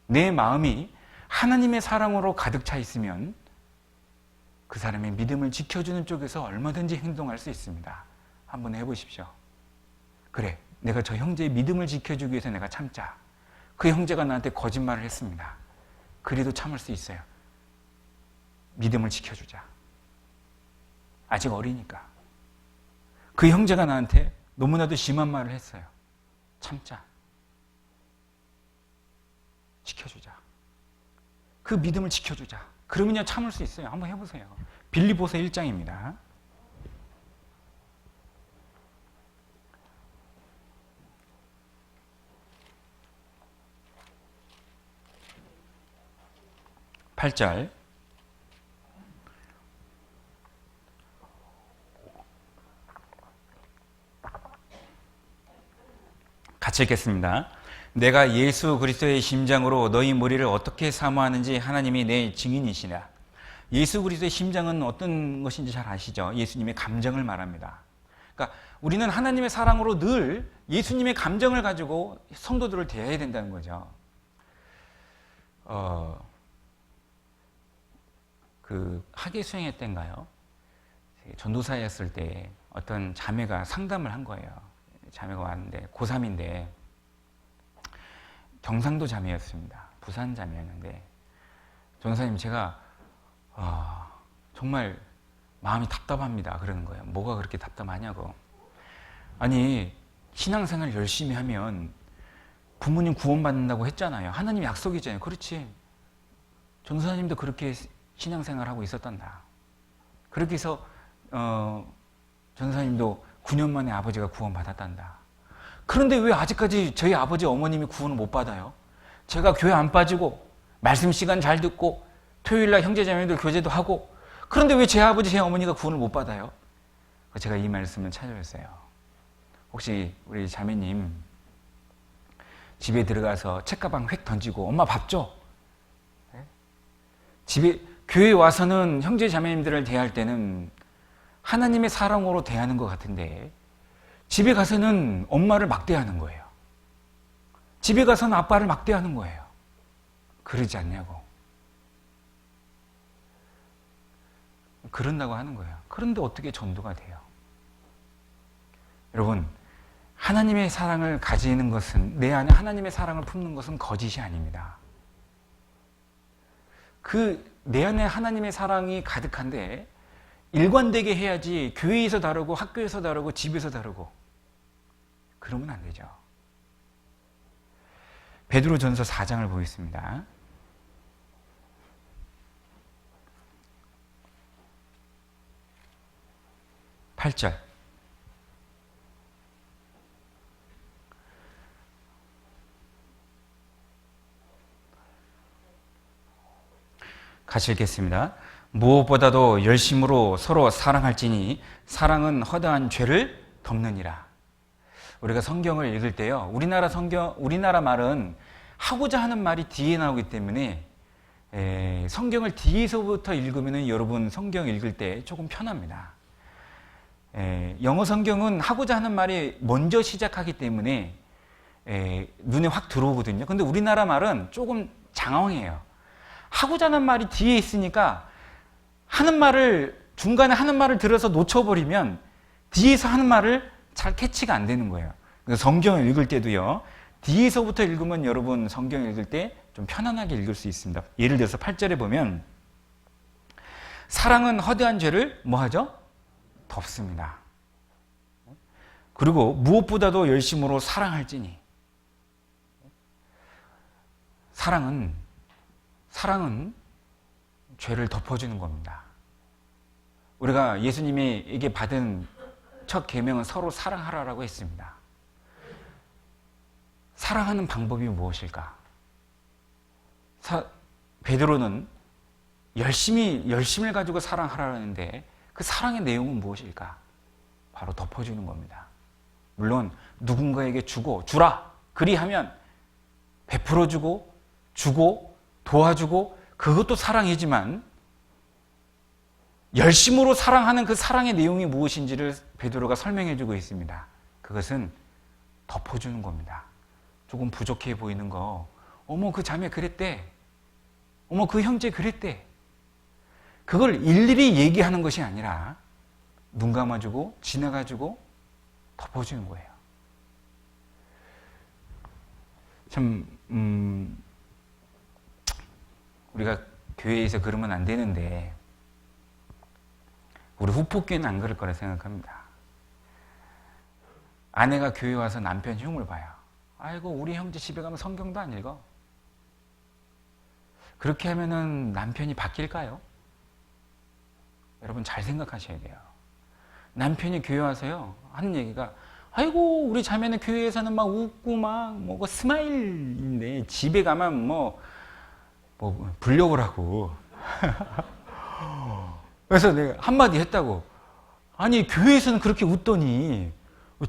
내 마음이 하나님의 사랑으로 가득 차 있으면 그 사람의 믿음을 지켜주는 쪽에서 얼마든지 행동할 수 있습니다. 한번 해보십시오. 그래, 내가 저 형제의 믿음을 지켜주기 위해서 내가 참자. 그 형제가 나한테 거짓말을 했습니다. 그래도 참을 수 있어요. 믿음을 지켜주자. 아직 어리니까. 그 형제가 나한테 너무나도 심한 말을 했어요. 참자. 지켜주자. 그 믿음을 지켜주자. 그러면요 참을 수 있어요. 한번 해보세요. 빌립보서 1장입니다. (8절) 같이 읽겠습니다. 내가 예수 그리스도의 심장으로 너희 머리를 어떻게 사모하는지 하나님이 내 증인이시라. 예수 그리스도의 심장은 어떤 것인지 잘 아시죠? 예수님의 감정을 말합니다. 그러니까 우리는 하나님의 사랑으로 늘 예수님의 감정을 가지고 성도들을 대해야 된다는 거죠. 그 학예 수행회 때인가요? 전도사였을 때 어떤 자매가 상담을 한 거예요. 자매가 왔는데 고3인데 경상도 자매였습니다. 부산 자매였는데 전도사님 제가 정말 마음이 답답합니다. 그러는 거예요. 뭐가 그렇게 답답하냐고. 아니 신앙생활 열심히 하면 부모님 구원받는다고 했잖아요. 하나님 약속이잖아요. 그렇지. 전도사님도 그렇게 신앙생활하고 있었단다. 그렇게 해서 전도사님도 9년 만에 아버지가 구원받았단다. 그런데 왜 아직까지 저희 아버지 어머님이 구원을 못 받아요? 제가 교회 안 빠지고 말씀 시간 잘 듣고 토요일날 형제자매들 교제도 하고 그런데 왜 제 아버지 제 어머니가 구원을 못 받아요? 제가 이 말씀을 찾아줬어요. 혹시 우리 자매님 집에 들어가서 책가방 획 던지고 엄마 밥 줘. 집에 교회 와서는 형제 자매님들을 대할 때는 하나님의 사랑으로 대하는 것 같은데 집에 가서는 엄마를 막대하는 거예요. 집에 가서는 아빠를 막대하는 거예요. 그러지 않냐고. 그런다고 하는 거예요. 그런데 어떻게 전도가 돼요? 여러분, 하나님의 사랑을 가지는 것은, 내 안에 하나님의 사랑을 품는 것은 거짓이 아닙니다. 내 안에 하나님의 사랑이 가득한데 일관되게 해야지 교회에서 다르고 학교에서 다르고 집에서 다르고 그러면 안 되죠. 베드로전서 4장을 보겠습니다. 8절. 같이 읽겠습니다. 무엇보다도 열심으로 서로 사랑할지니 사랑은 허다한 죄를 덮느니라. 우리가 성경을 읽을 때요, 우리나라 말은 하고자 하는 말이 뒤에 나오기 때문에 성경을 뒤에서부터 읽으면 여러분 성경 읽을 때 조금 편합니다. 영어 성경은 하고자 하는 말이 먼저 시작하기 때문에 눈에 확 들어오거든요. 근데 우리나라 말은 조금 장황해요. 하고자 하는 말이 뒤에 있으니까 중간에 하는 말을 들어서 놓쳐버리면 뒤에서 하는 말을 잘 캐치가 안 되는 거예요. 그래서 성경을 읽을 때도요, 뒤에서부터 읽으면 여러분 성경 읽을 때 좀 편안하게 읽을 수 있습니다. 예를 들어서 8절에 보면 사랑은 허다한 죄를 뭐 하죠? 덮습니다. 그리고 무엇보다도 열심으로 사랑할지니. 사랑은 죄를 덮어주는 겁니다. 우리가 예수님에게 받은 첫 계명은 서로 사랑하라라고 했습니다. 사랑하는 방법이 무엇일까? 베드로는 열심을 가지고 사랑하라는데 그 사랑의 내용은 무엇일까? 바로 덮어주는 겁니다. 물론 누군가에게 주라. 그리하면 베풀어주고 주고 도와주고 그것도 사랑이지만 열심으로 사랑하는 그 사랑의 내용이 무엇인지를 베드로가 설명해주고 있습니다. 그것은 덮어주는 겁니다. 조금 부족해 보이는 거, 어머 그 자매 그랬대, 어머 그 형제 그랬대, 그걸 일일이 얘기하는 것이 아니라 눈 감아주고 지나가주고 덮어주는 거예요. 참 우리가 교회에서 그러면 안 되는데 우리 후폭교회는 안 그럴 거라 생각합니다. 아내가 교회 와서 남편 흉을 봐요. 아이고 우리 형제 집에 가면 성경도 안 읽어. 그렇게 하면은 남편이 바뀔까요? 여러분 잘 생각하셔야 돼요. 남편이 교회 와서요 하는 얘기가 아이고 우리 자매는 교회에서는 막 웃고 막 뭐 스마일인데 집에 가면 뭐 불욕을 하고 그래서 내가 한마디 했다고. 아니 교회에서는 그렇게 웃더니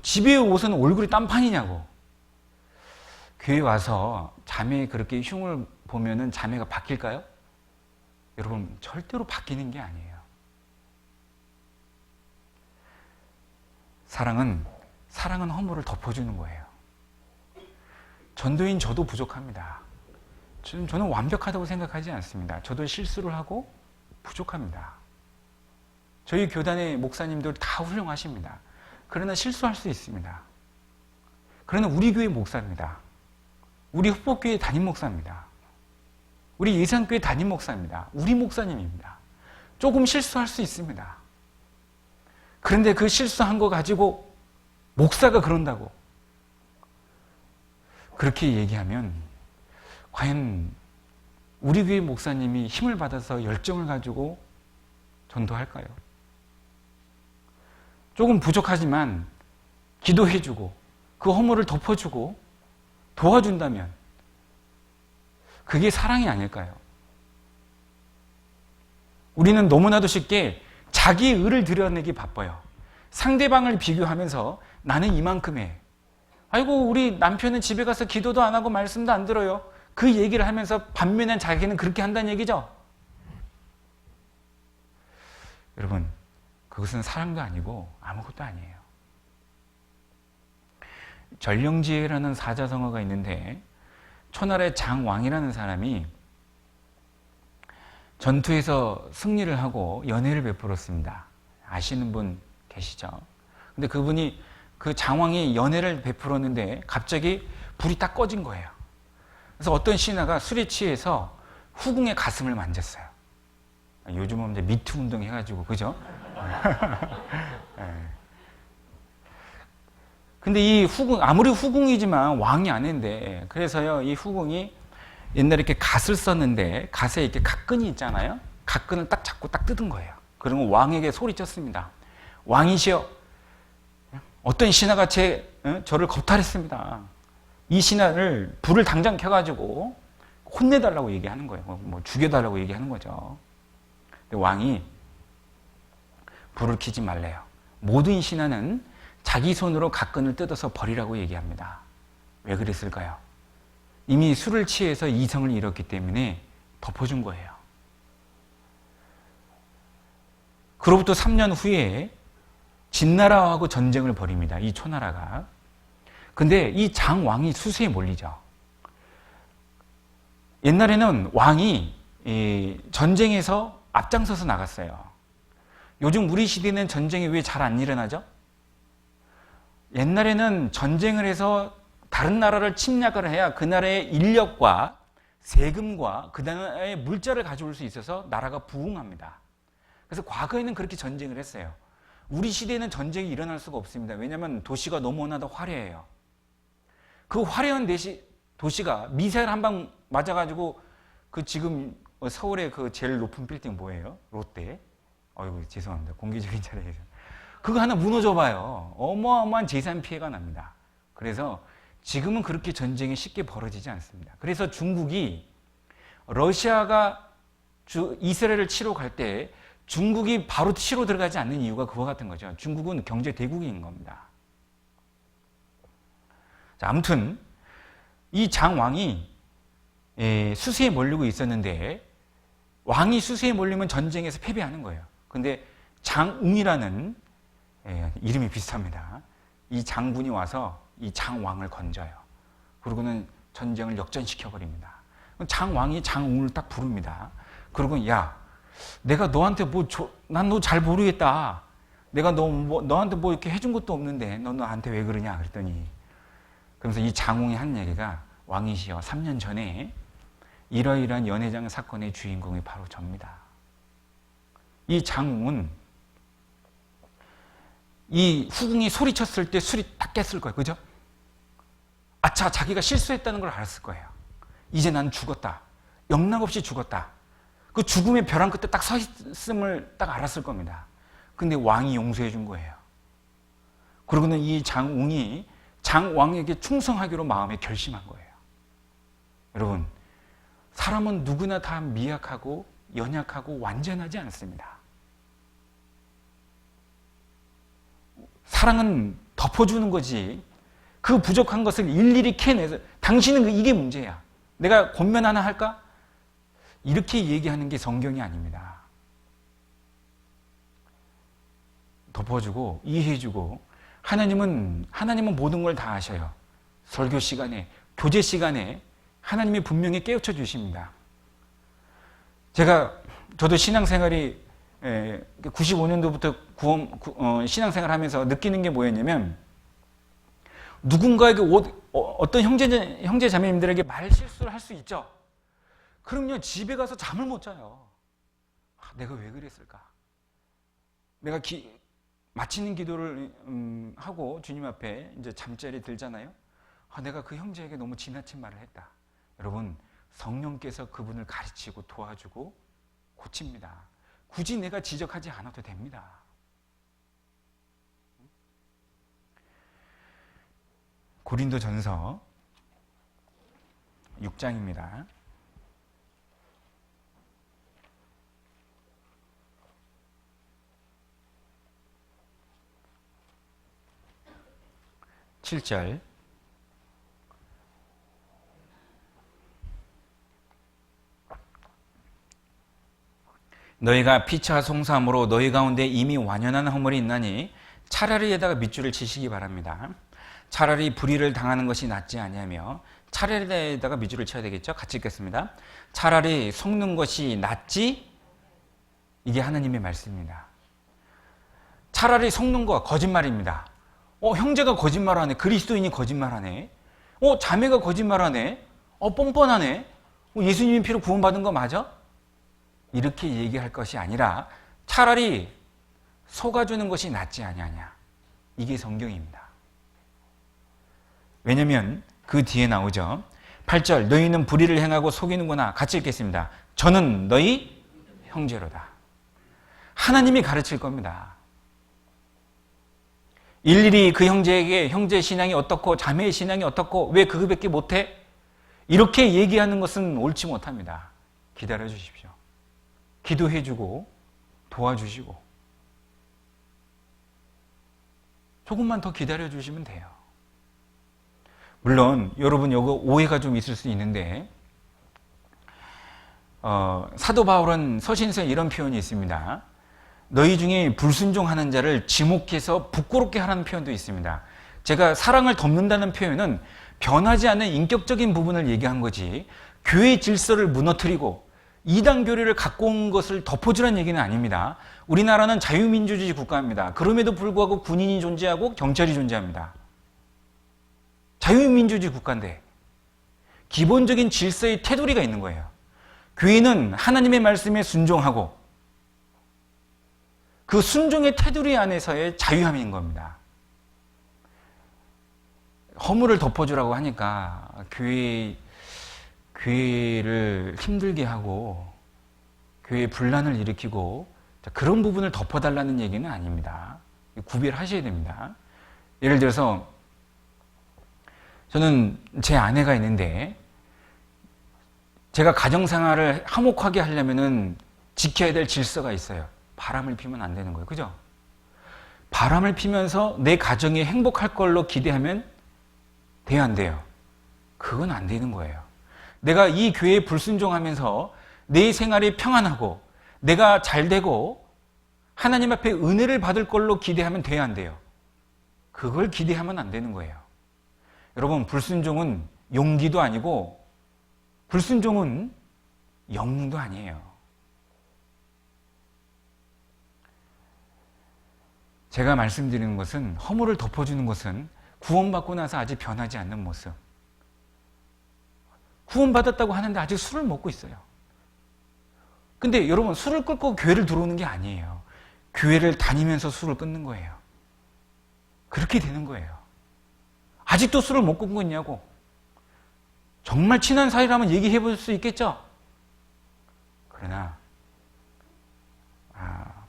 집에 오서는 얼굴이 딴판이냐고. 교회 와서 자매 그렇게 흉을 보면은 자매가 바뀔까요? 여러분 절대로 바뀌는 게 아니에요. 사랑은 허물을 덮어주는 거예요. 전도인 저도 부족합니다. 저는 완벽하다고 생각하지 않습니다. 저도 실수를 하고 부족합니다. 저희 교단의 목사님들 다 훌륭하십니다. 그러나 실수할 수 있습니다. 그러나 우리 교회 목사입니다. 우리 후폭교회 담임 목사입니다. 우리 예산교회 담임 목사입니다. 우리 목사님입니다. 조금 실수할 수 있습니다. 그런데 그 실수한 거 가지고 목사가 그런다고 그렇게 얘기하면 과연 우리 교회 목사님이 힘을 받아서 열정을 가지고 전도할까요? 조금 부족하지만 기도해주고 그 허물을 덮어주고 도와준다면 그게 사랑이 아닐까요? 우리는 너무나도 쉽게 자기 의를 드러내기 바빠요. 상대방을 비교하면서 나는 이만큼 해. 아이고 우리 남편은 집에 가서 기도도 안 하고 말씀도 안 들어요. 그 얘기를 하면서 반면에 자기는 그렇게 한다는 얘기죠. 여러분 그것은 사랑도 아니고 아무것도 아니에요. 전령지혜라는 사자성어가 있는데 초나라의 장왕이라는 사람이 전투에서 승리를 하고 연회를 베풀었습니다. 아시는 분 계시죠? 근데 그분이 그 장왕이 연회를 베풀었는데 갑자기 불이 딱 꺼진 거예요. 그래서 어떤 신하가 술에 취해서 후궁의 가슴을 만졌어요. 요즘은 이제 미투 운동 해가지고 그죠? 근데 이 후궁 아무리 후궁이지만 왕이 아닌데 그래서요 이 후궁이 옛날에 이렇게 갓을 썼는데 갓에 이렇게 갓끈이 있잖아요. 갓끈을 딱 잡고 딱 뜯은 거예요. 그러면 왕에게 소리쳤습니다. 왕이시여, 어떤 신하가 저를 겁탈했습니다. 이 신하를 불을 당장 켜가지고 혼내달라고 얘기하는 거예요. 뭐 죽여달라고 얘기하는 거죠. 근데 왕이 불을 켜지 말래요. 모든 신하는 자기 손으로 갓끈을 뜯어서 버리라고 얘기합니다. 왜 그랬을까요? 이미 술을 취해서 이성을 잃었기 때문에 덮어준 거예요. 그로부터 3년 후에 진나라하고 전쟁을 벌입니다. 이 초나라가. 근데 이 장왕이 수수에 몰리죠. 옛날에는 왕이 전쟁에서 앞장서서 나갔어요. 요즘 우리 시대는 전쟁이 왜 잘 안 일어나죠? 옛날에는 전쟁을 해서 다른 나라를 침략을 해야 그 나라의 인력과 세금과 그 나라의 물자를 가져올 수 있어서 나라가 부흥합니다. 그래서 과거에는 그렇게 전쟁을 했어요. 우리 시대에는 전쟁이 일어날 수가 없습니다. 왜냐하면 도시가 너무나도 화려해요. 그 화려한 도시가 미사일 한 방 맞아가지고 그 지금 서울의 그 제일 높은 빌딩 뭐예요? 롯데. 어이구 죄송합니다. 공개적인 자리에서. 그거 하나 무너져 봐요. 어마어마한 재산 피해가 납니다. 그래서 지금은 그렇게 전쟁이 쉽게 벌어지지 않습니다. 그래서 중국이 러시아가 이스라엘을 치러 갈 때 중국이 바로 치러 들어가지 않는 이유가 그와 같은 거죠. 중국은 경제 대국인 겁니다. 자, 아무튼 이 장왕이 수세에 몰리고 있었는데 왕이 수세에 몰리면 전쟁에서 패배하는 거예요. 근데 장웅이라는 이름이 비슷합니다. 이 장군이 와서 이 장왕을 건져요. 그러고는 전쟁을 역전시켜 버립니다. 장왕이 장웅을 딱 부릅니다. 그러고 야, 내가 너한테 난 너 잘 모르겠다. 내가 너한테 뭐 이렇게 해준 것도 없는데 너 나한테 왜 그러냐 그랬더니, 그러면서 이 장웅이 한 얘기가, 왕이시여 3년 전에 이러이러한 연회장 사건의 주인공이 바로 접니다. 이 장웅은 이 후궁이 소리쳤을 때 술이 딱 깼을 거예요. 그죠? 아차, 자기가 실수했다는 걸 알았을 거예요. 이제 난 죽었다. 영락없이 죽었다. 그 죽음의 벼랑 끝에 딱 서 있음을 딱 알았을 겁니다. 근데 왕이 용서해 준 거예요. 그러고는 이 장웅이 장왕에게 충성하기로 마음에 결심한 거예요. 여러분, 사람은 누구나 다 미약하고 연약하고 완전하지 않습니다. 사랑은 덮어주는 거지, 그 부족한 것을 일일이 캐내서 당신은 이게 문제야, 내가 권면 하나 할까? 이렇게 얘기하는 게 성경이 아닙니다. 덮어주고 이해해주고, 하나님은 모든 걸 다 아셔요. 설교 시간에, 교제 시간에 하나님이 분명히 깨우쳐 주십니다. 저도 신앙생활이 95년도부터 신앙생활 하면서 느끼는 게 뭐였냐면, 누군가에게 어떤 형제 자매님들에게 말 실수를 할 수 있죠. 그럼요, 집에 가서 잠을 못 자요. 내가 왜 그랬을까? 내가 마치는 기도를 하고 주님 앞에 이제 잠자리에 들잖아요. 내가 그 형제에게 너무 지나친 말을 했다. 여러분, 성령께서 그분을 가르치고 도와주고 고칩니다. 굳이 내가 지적하지 않아도 됩니다. 고린도전서 6장입니다. 7절. 너희가 피차 송사함으로 너희 가운데 이미 완연한 허물이 있나니 차라리 에다가 밑줄을 치시기 바랍니다. 차라리 불의를 당하는 것이 낫지 아니하며, 차라리에다가 밑줄을 쳐야 되겠죠? 같이 읽겠습니다. 차라리 속는 것이 낫지, 이게 하나님의 말씀입니다. 차라리 속는 거 거짓말입니다. 형제가 거짓말하네. 그리스도인이 거짓말하네. 자매가 거짓말하네. 뻔뻔하네. 예수님의 피로 구원받은 거 맞아? 이렇게 얘기할 것이 아니라 차라리 속아주는 것이 낫지 아니하냐. 이게 성경입니다. 왜냐하면 그 뒤에 나오죠. 8절. 너희는 불의를 행하고 속이는구나. 같이 읽겠습니다. 저는 너희 형제로다. 하나님이 가르칠 겁니다. 일일이 그 형제에게 형제 신앙이 어떻고 자매의 신앙이 어떻고 왜 그거밖에 못해? 이렇게 얘기하는 것은 옳지 못합니다. 기다려 주십시오. 기도해주고 도와주시고 조금만 더 기다려 주시면 돼요. 물론 여러분 이거 오해가 좀 있을 수 있는데, 사도 바울은 서신서에 이런 표현이 있습니다. 너희 중에 불순종하는 자를 지목해서 부끄럽게 하라는 표현도 있습니다. 제가 사랑을 덮는다는 표현은 변하지 않는 인격적인 부분을 얘기한 거지, 교회 질서를 무너뜨리고 이단 교리를 갖고 온 것을 덮어주라는 얘기는 아닙니다. 우리나라는 자유민주주의 국가입니다. 그럼에도 불구하고 군인이 존재하고 경찰이 존재합니다. 자유민주주의 국가인데 기본적인 질서의 테두리가 있는 거예요. 교회는 하나님의 말씀에 순종하고 그 순종의 테두리 안에서의 자유함인 겁니다. 허물을 덮어주라고 하니까 교회를 힘들게 하고 교회에 분란을 일으키고 그런 부분을 덮어달라는 얘기는 아닙니다. 구별하셔야 됩니다. 예를 들어서 저는 제 아내가 있는데 제가 가정생활을 화목하게 하려면은 지켜야 될 질서가 있어요. 바람을 피면 안 되는 거예요. 그죠? 바람을 피면서 내 가정이 행복할 걸로 기대하면 돼요, 안 돼요? 그건 안 되는 거예요. 내가 이 교회에 불순종하면서 내 생활이 평안하고 내가 잘 되고 하나님 앞에 은혜를 받을 걸로 기대하면 돼요, 안 돼요? 그걸 기대하면 안 되는 거예요. 여러분, 불순종은 용기도 아니고 불순종은 영웅도 아니에요. 제가 말씀드리는 것은, 허물을 덮어주는 것은 구원받고 나서 아직 변하지 않는 모습. 구원받았다고 하는데 아직 술을 먹고 있어요. 근데 여러분, 술을 끊고 교회를 들어오는 게 아니에요. 교회를 다니면서 술을 끊는 거예요. 그렇게 되는 거예요. 아직도 술을 못 끊고 있냐고. 정말 친한 사이라면 얘기해 볼 수 있겠죠? 그러나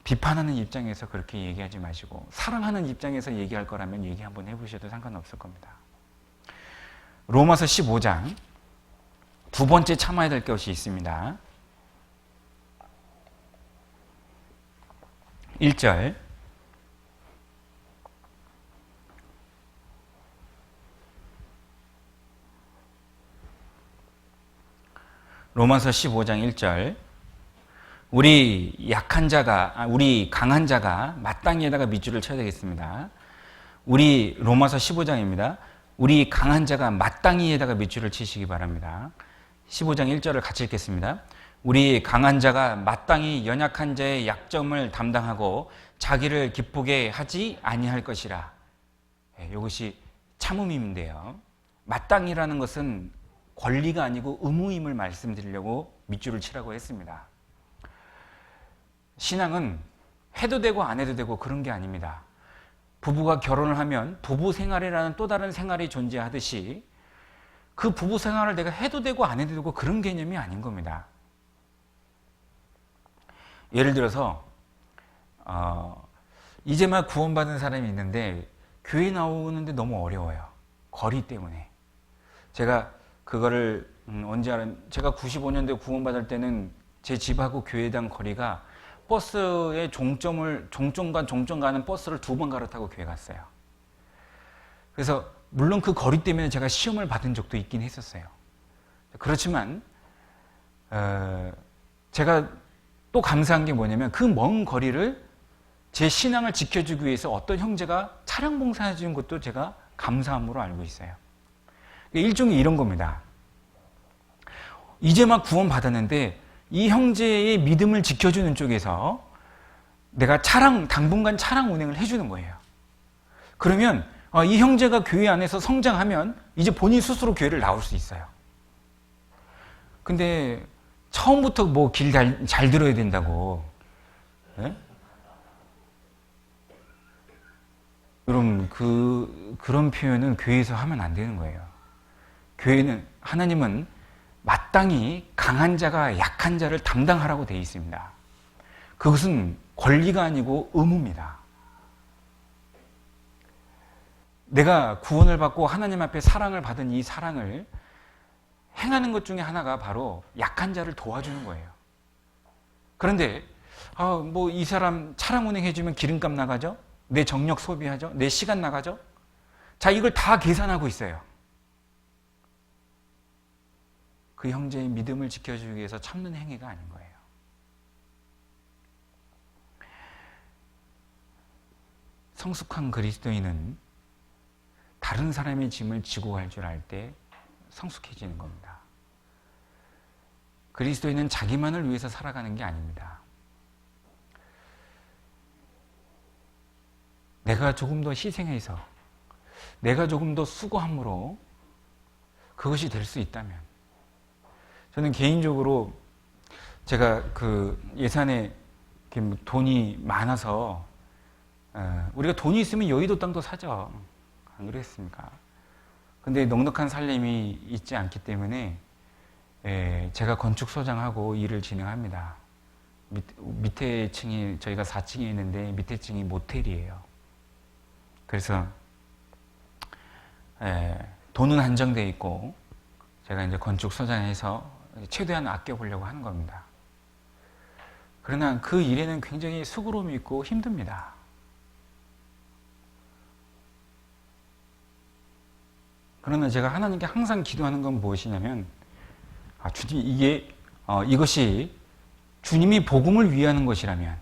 비판하는 입장에서 그렇게 얘기하지 마시고 사랑하는 입장에서 얘기할 거라면 얘기 한번 해보셔도 상관없을 겁니다. 로마서 15장 두 번째 참아야 될 것이 있습니다. 1절 로마서 15장 1절 우리 강한 자가 마땅히에다가 밑줄을 쳐야 되겠습니다. 우리 로마서 15장입니다. 우리 강한 자가 마땅히에다가 밑줄을 치시기 바랍니다. 15장 1절을 같이 읽겠습니다. 우리 강한 자가 마땅히 연약한 자의 약점을 담당하고 자기를 기쁘게 하지 아니할 것이라. 이것이 참음임인데요. 마땅히라는 것은 권리가 아니고 의무임을 말씀드리려고 밑줄을 치라고 했습니다. 신앙은 해도 되고 안 해도 되고 그런 게 아닙니다. 부부가 결혼을 하면 부부 생활이라는 또 다른 생활이 존재하듯이 그 부부 생활을 내가 해도 되고 안 해도 되고 그런 개념이 아닌 겁니다. 예를 들어서 이제 막 구원받은 사람이 있는데 교회 나오는데 너무 어려워요. 거리 때문에. 제가 그거를 언제 제가 95년도에 구원받을 때는 제 집하고 교회당 거리가 버스의 종점과 종점 가는 버스를 2번 갈아타고 교회 갔어요. 그래서 물론 그 거리 때문에 제가 시험을 받은 적도 있긴 했었어요. 그렇지만 제가 또 감사한 게 뭐냐면 그 먼 거리를 제 신앙을 지켜주기 위해서 어떤 형제가 차량 봉사해 주는 것도 제가 감사함으로 알고 있어요. 일종의 이런 겁니다. 이제 막 구원 받았는데 이 형제의 믿음을 지켜주는 쪽에서 내가 당분간 차량 운행을 해주는 거예요. 그러면 이 형제가 교회 안에서 성장하면 이제 본인 스스로 교회를 나올 수 있어요. 근데 처음부터 뭐 길 잘 들어야 된다고. 네? 여러분, 그런 표현은 교회에서 하면 안 되는 거예요. 하나님은 마땅히 강한 자가 약한 자를 담당하라고 되어 있습니다. 그것은 권리가 아니고 의무입니다. 내가 구원을 받고 하나님 앞에 사랑을 받은 이 사랑을 행하는 것 중에 하나가 바로 약한 자를 도와주는 거예요. 그런데 뭐 이 사람 차량 운행해주면 기름값 나가죠? 내 정력 소비하죠? 내 시간 나가죠? 자, 이걸 다 계산하고 있어요. 그 형제의 믿음을 지켜주기 위해서 참는 행위가 아닌 거예요. 성숙한 그리스도인은 다른 사람의 짐을 지고 갈 줄 알 때 성숙해지는 겁니다. 그리스도인은 자기만을 위해서 살아가는 게 아닙니다. 내가 조금 더 희생해서 내가 조금 더 수고함으로 그것이 될 수 있다면 저는 개인적으로 제가 그 예산에 돈이 많아서 우리가 돈이 있으면 여의도 땅도 사죠. 안 그랬습니까? 근데 넉넉한 살림이 있지 않기 때문에 제가 건축소장하고 일을 진행합니다. 밑에 층이 저희가 4층에 있는데 밑에 층이 모텔이에요. 그래서 돈은 한정되어 있고 제가 이제 건축소장해서 최대한 아껴보려고 하는 겁니다. 그러나 그 일에는 굉장히 수고로움이 있고 힘듭니다. 그러나 제가 하나님께 항상 기도하는 건 무엇이냐면, 주님, 이것이 주님이 복음을 위하는 것이라면,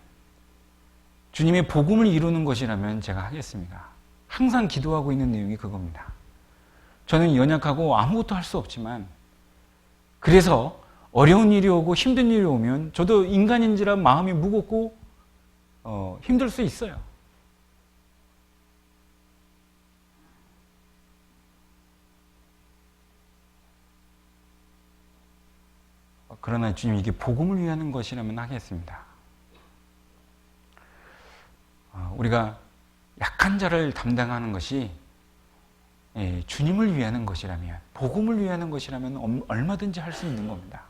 주님의 복음을 이루는 것이라면 제가 하겠습니다. 항상 기도하고 있는 내용이 그겁니다. 저는 연약하고 아무것도 할 수 없지만, 그래서 어려운 일이 오고 힘든 일이 오면 저도 인간인지라 마음이 무겁고 힘들 수 있어요. 그러나 주님, 이게 복음을 위하는 것이라면 하겠습니다. 우리가 약한 자를 담당하는 것이 주님을 위하는 것이라면, 복음을 위하는 것이라면 얼마든지 할 수 있는 겁니다.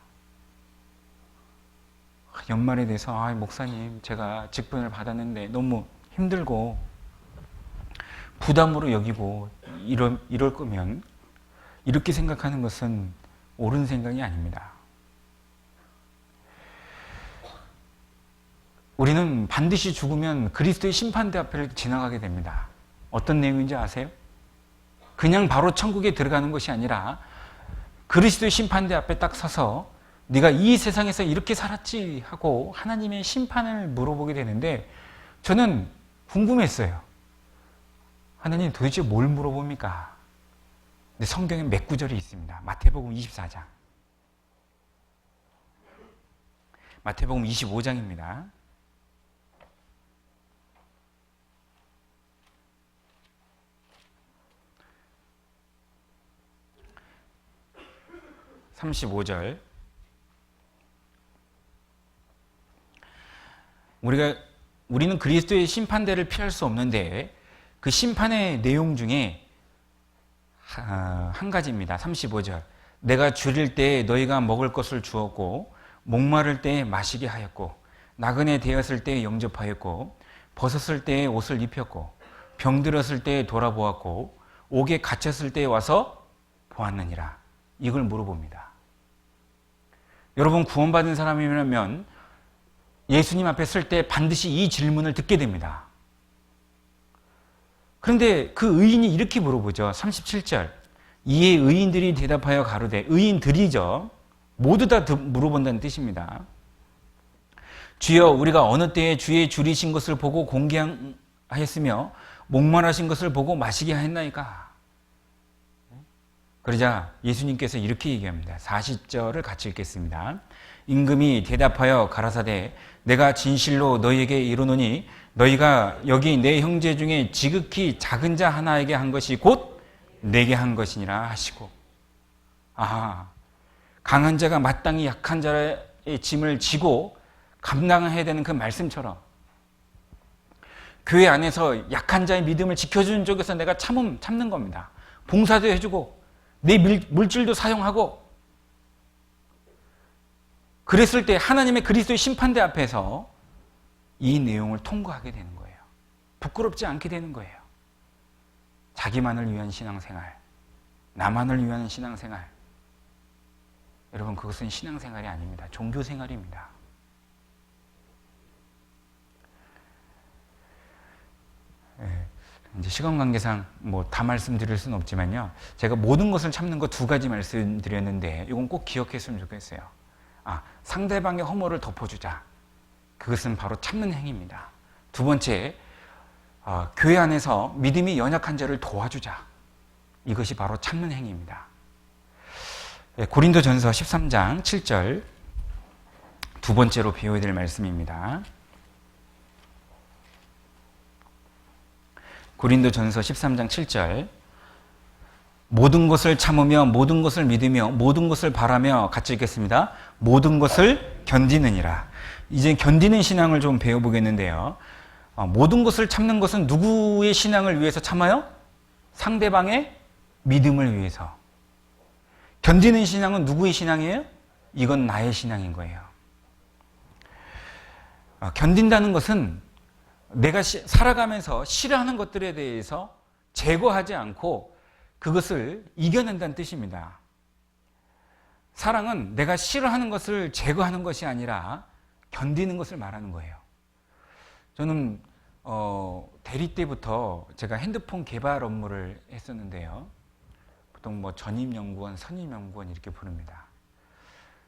연말에 대해서 목사님, 제가 직분을 받았는데 너무 힘들고 부담으로 여기고 이럴 거면, 이렇게 생각하는 것은 옳은 생각이 아닙니다. 우리는 반드시 죽으면 그리스도의 심판대 앞을 지나가게 됩니다. 어떤 내용인지 아세요? 그냥 바로 천국에 들어가는 것이 아니라 그리스도의 심판대 앞에 딱 서서 네가 이 세상에서 이렇게 살았지 하고 하나님의 심판을 물어보게 되는데, 저는 궁금했어요. 하나님, 도대체 뭘 물어봅니까? 근데 성경에 몇 구절이 있습니다. 마태복음 24장, 마태복음 25장입니다. (35절) 우리는 그리스도의 심판대를 피할 수 없는데 그 심판의 내용 중에 한 가지입니다. 35절. 내가 줄일 때에 너희가 먹을 것을 주었고, 목마를 때에 마시게 하였고, 나그네 되었을 때에 영접하였고, 벗었을 때에 옷을 입혔고, 병들었을 때에 돌아보았고, 옥에 갇혔을 때에 와서 보았느니라. 이걸 물어봅니다. 여러분, 구원받은 사람이라면 예수님 앞에 설 때 반드시 이 질문을 듣게 됩니다. 그런데 그 의인이 이렇게 물어보죠. 37절. 이에 의인들이 대답하여 가로되, 의인들이죠. 모두 다 물어본다는 뜻입니다. 주여, 우리가 어느 때에 주의 줄이신 것을 보고 공개하였으며 목말하신 것을 보고 마시게 하였나이까? 그러자 예수님께서 이렇게 얘기합니다. 40절을 같이 읽겠습니다. 임금이 대답하여 가라사대, 내가 진실로 너희에게 이르노니 너희가 여기 내 형제 중에 지극히 작은 자 하나에게 한 것이 곧 내게 한 것이니라 하시고. 강한 자가 마땅히 약한 자의 짐을 지고 감당해야 되는 그 말씀처럼, 교회 안에서 약한 자의 믿음을 지켜주는 쪽에서 내가 참는 겁니다. 봉사도 해주고 내 물질도 사용하고, 그랬을 때 하나님의 그리스도의 심판대 앞에서 이 내용을 통과하게 되는 거예요. 부끄럽지 않게 되는 거예요. 자기만을 위한 신앙생활, 나만을 위한 신앙생활, 여러분, 그것은 신앙생활이 아닙니다. 종교생활입니다. 이제 시간 관계상 다 말씀드릴 수는 없지만요, 제가 모든 것을 참는 거 2가지 말씀드렸는데 이건 꼭 기억했으면 좋겠어요. 상대방의 허물을 덮어주자. 그것은 바로 참는 행위입니다. 2번째, 교회 안에서 믿음이 연약한 자를 도와주자. 이것이 바로 참는 행위입니다. 고린도전서 13장 7절, 2번째로 배워야 될 말씀입니다. 고린도전서 13장 7절. 모든 것을 참으며 모든 것을 믿으며 모든 것을 바라며, 같이 읽겠습니다. 모든 것을 견디느니라. 이제 견디는 신앙을 좀 배워보겠는데요. 모든 것을 참는 것은 누구의 신앙을 위해서 참아요? 상대방의 믿음을 위해서. 견디는 신앙은 누구의 신앙이에요? 이건 나의 신앙인 거예요. 견딘다는 것은 내가 살아가면서 싫어하는 것들에 대해서 제거하지 않고 그것을 이겨낸다는 뜻입니다. 사랑은 내가 싫어하는 것을 제거하는 것이 아니라 견디는 것을 말하는 거예요. 저는 대리 때부터 제가 핸드폰 개발 업무를 했었는데요. 보통 뭐 전임연구원, 선임연구원 이렇게 부릅니다.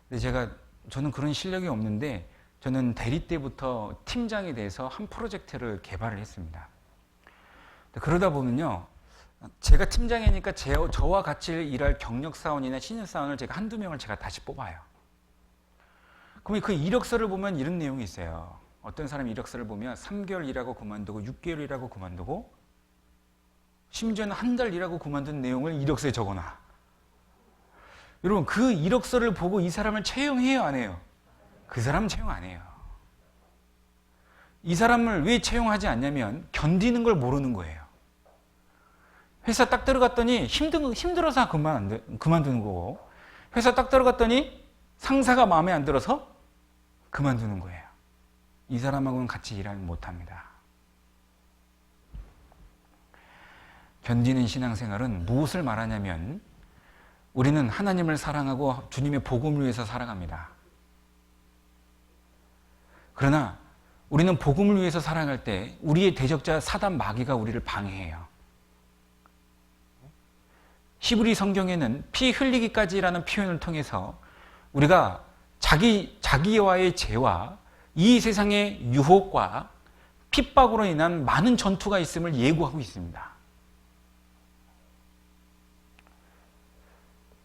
근데 저는 그런 실력이 없는데 저는 대리 때부터 팀장이 돼서 한 프로젝트를 개발을 했습니다. 그러다 보면요, 제가 팀장이니까 저와 같이 일할 경력사원이나 신입사원을 제가 한두 명을 제가 다시 뽑아요. 그러면 그 이력서를 보면 이런 내용이 있어요. 어떤 사람 이력서를 보면 3개월 일하고 그만두고 6개월 일하고 그만두고 심지어는 한 달 일하고 그만둔 내용을 이력서에 적어놔. 여러분, 그 이력서를 보고 이 사람을 채용해요, 안 해요? 그 사람은 채용 안 해요. 이 사람을 왜 채용하지 않냐면 견디는 걸 모르는 거예요. 회사 딱 들어갔더니 힘들어서 그만두는 거고, 회사 딱 들어갔더니 상사가 마음에 안 들어서 그만두는 거예요. 이 사람하고는 같이 일을 못합니다. 견디는 신앙생활은 무엇을 말하냐면 우리는 하나님을 사랑하고 주님의 복음을 위해서 살아갑니다. 그러나 우리는 복음을 위해서 살아갈 때 우리의 대적자 사단 마귀가 우리를 방해해요. 히브리 성경에는 피 흘리기까지라는 표현을 통해서 우리가 자기와의 죄와 이 세상의 유혹과 핍박으로 인한 많은 전투가 있음을 예고하고 있습니다.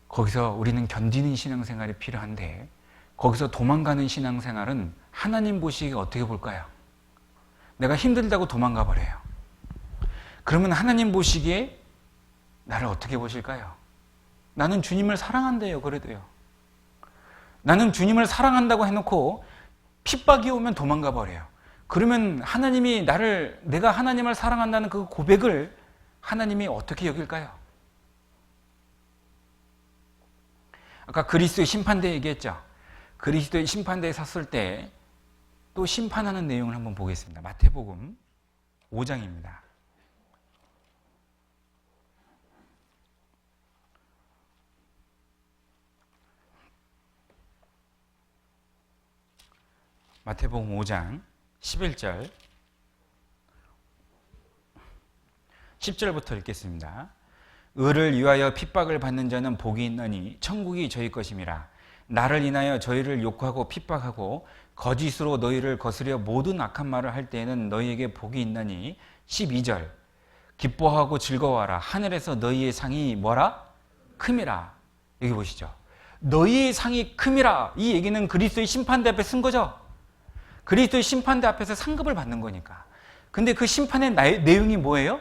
거기서 우리는 견디는 신앙생활이 필요한데 거기서 도망가는 신앙생활은 하나님 보시기에 어떻게 볼까요? 내가 힘들다고 도망가 버려요. 그러면 하나님 보시기에 나를 어떻게 보실까요? 나는 주님을 사랑한대요. 그래도요. 나는 주님을 사랑한다고 해놓고 핍박이 오면 도망가 버려요. 그러면 하나님이 내가 하나님을 사랑한다는 그 고백을 하나님이 어떻게 여길까요? 아까 그리스도의 심판대 얘기했죠. 그리스도의 심판대에 섰을 때 또 심판하는 내용을 한번 보겠습니다. 마태복음 5장입니다. 마태복음 5장 11절 10절부터 읽겠습니다. 의를 위하여 핍박을 받는 자는 복이 있나니 천국이 저희 것임이라. 나를 인하여 저희를 욕하고 핍박하고 거짓으로 너희를 거스려 모든 악한 말을 할 때에는 너희에게 복이 있나니. 12절 기뻐하고 즐거워하라. 하늘에서 너희의 상이 뭐라? 큼이라. 여기 보시죠. 너희의 상이 큼이라. 이 얘기는 그리스도의 심판대 앞에 쓴 거죠. 그리스도의 심판대 앞에서 상급을 받는 거니까. 근데 그 심판의 내용이 뭐예요?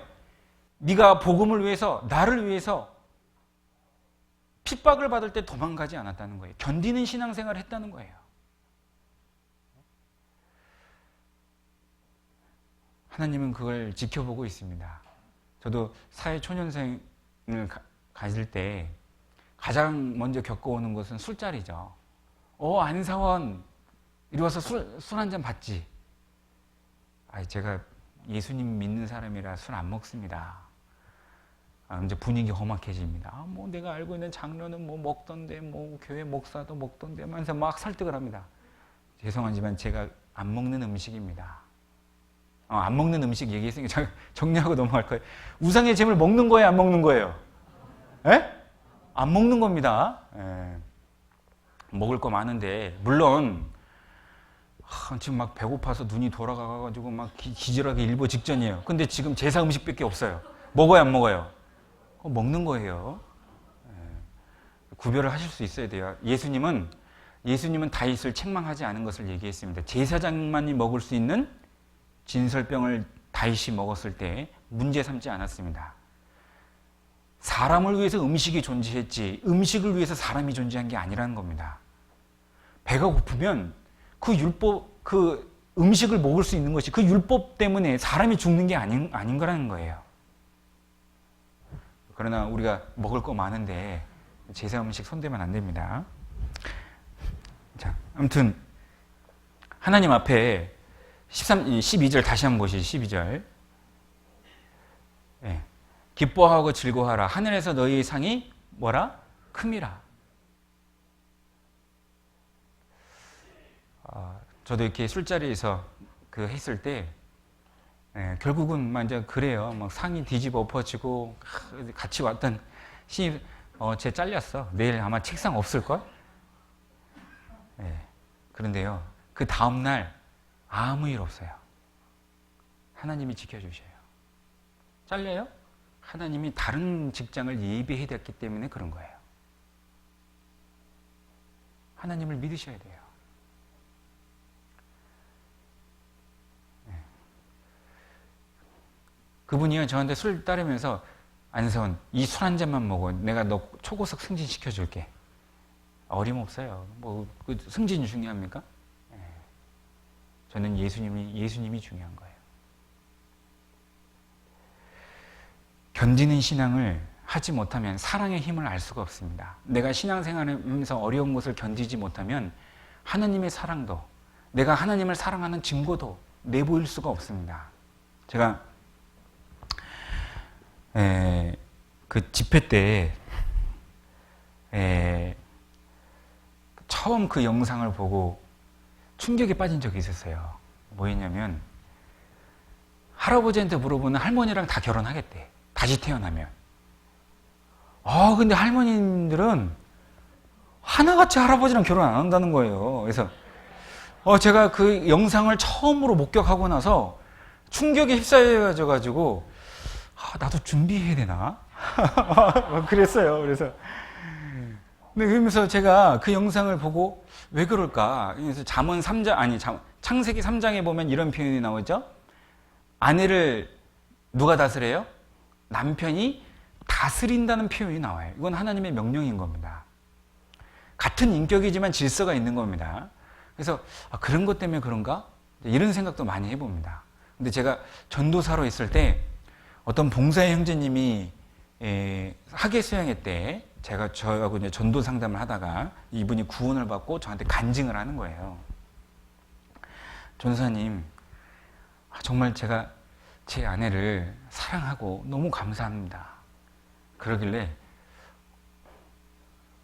네가 복음을 위해서, 나를 위해서 핍박을 받을 때 도망가지 않았다는 거예요. 견디는 신앙생활을 했다는 거예요. 하나님은 그걸 지켜보고 있습니다. 저도 사회초년생을 가질 때 가장 먼저 겪어오는 것은 술자리죠. 안사원 이리 와서 술 한 잔 받지. 제가 예수님 믿는 사람이라 술 안 먹습니다. 이제 분위기 험악해집니다. 내가 알고 있는 장로는 먹던데, 교회 목사도 먹던데, 하면서 막 설득을 합니다. 죄송하지만 제가 안 먹는 음식입니다. 안 먹는 음식 얘기했으니까 정리하고 넘어갈 거예요. 우상의 잼을 먹는 거예요, 안 먹는 거예요? 안 먹는 겁니다. 먹을 거 많은데, 물론 지금 막 배고파서 눈이 돌아가가지고 막 기절하기 일보 직전이에요. 근데 지금 제사 음식밖에 없어요. 먹어요, 안 먹어요? 먹는 거예요. 구별을 하실 수 있어야 돼요. 예수님은 다윗을 책망하지 않은 것을 얘기했습니다. 제사장만이 먹을 수 있는 진설병을 다윗이 먹었을 때 문제 삼지 않았습니다. 사람을 위해서 음식이 존재했지 음식을 위해서 사람이 존재한 게 아니라는 겁니다. 배가 고프면 그 음식을 먹을 수 있는 것이 그 율법 때문에 사람이 죽는 게 아닌 거라는 거예요. 그러나 우리가 먹을 거 많은데 제사 음식 손대면 안 됩니다. 자, 아무튼 하나님 앞에 12절 다시 한번 보시죠. 12절. 예. 기뻐하고 즐거워하라. 하늘에서 너희의 상이 뭐라? 큼이라. 저도 이렇게 술자리에서 그 했을 때, 결국은 막 이제 그래요. 막 상이 뒤집어 엎어지고, 같이 왔던 신입, 쟤 잘렸어. 내일 아마 책상 없을걸? 그런데요, 그 다음날 아무 일 없어요. 하나님이 지켜주셔요. 잘려요? 하나님이 다른 직장을 예비해 뒀기 때문에 그런 거예요. 하나님을 믿으셔야 돼요. 그분이요, 저한테 술 따르면서, 안세원, 이 술 한 잔만 먹어. 내가 너 초고속 승진시켜 줄게. 어림없어요. 그 승진이 중요합니까? 저는 예수님이 중요한 거예요. 견디는 신앙을 하지 못하면 사랑의 힘을 알 수가 없습니다. 내가 신앙생활하면서 어려운 것을 견디지 못하면 하나님의 사랑도, 내가 하나님을 사랑하는 증거도 내보일 수가 없습니다. 제가 그 집회 때 처음 그 영상을 보고 충격에 빠진 적이 있었어요. 뭐였냐면 할아버지한테 물어보는 할머니랑 다 결혼하겠대. 다시 태어나면. 근데 할머님들은 하나같이 할아버지랑 결혼 안 한다는 거예요. 그래서 제가 그 영상을 처음으로 목격하고 나서 충격에 휩싸여가지고 나도 준비해야 되나? 그랬어요. 그래서 그러면서 제가 그 영상을 보고 왜 그럴까? 그래서 창세기 3장에 보면 이런 표현이 나오죠. 아내를 누가 다스려요? 남편이 다스린다는 표현이 나와요. 이건 하나님의 명령인 겁니다. 같은 인격이지만 질서가 있는 겁니다. 그래서 그런 것 때문에 그런가? 이런 생각도 많이 해봅니다. 근데 제가 전도사로 있을 때 어떤 봉사의 형제님이 학예 수양회 때 저하고 이제 전도 상담을 하다가 이분이 구원을 받고 저한테 간증을 하는 거예요. 전도사님, 정말 제가 제 아내를 사랑하고 너무 감사합니다. 그러길래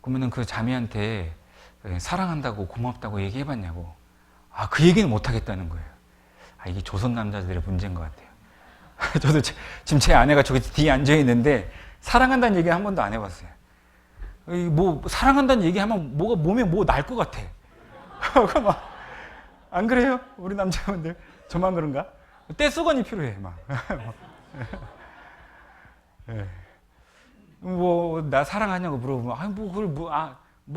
그러면은 그 자매한테 사랑한다고 고맙다고 얘기해봤냐고. 그 얘기는 못하겠다는 거예요. 이게 조선 남자들의 문제인 것 같아요. 저도 지금 제 아내가 저기 뒤에 앉아있는데 사랑한다는 얘기 한 번도 안 해봤어요. 사랑한다는 얘기하면 몸에 날 것 같아. 안 그래요? 우리 남자분들? 저만 그런가? 떼수건이 필요해, 막. 나 사랑하냐고 물어보면,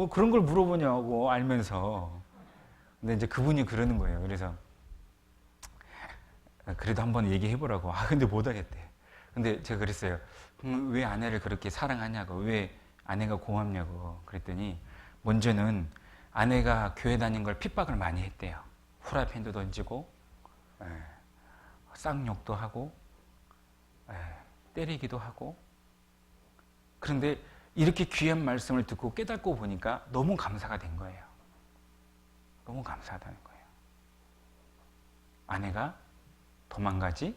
그런 걸 물어보냐고 알면서. 근데 이제 그분이 그러는 거예요. 그래서, 그래도 한번 얘기해보라고. 근데 못하겠대. 근데 제가 그랬어요. 왜 아내를 그렇게 사랑하냐고. 왜 아내가 고맙냐고. 그랬더니, 먼저는 아내가 교회 다닌 걸 핍박을 많이 했대요. 후라이팬도 던지고, 쌍욕도 하고, 때리기도 하고. 그런데 이렇게 귀한 말씀을 듣고 깨닫고 보니까 너무 감사가 된 거예요. 너무 감사하다는 거예요. 아내가 도망가지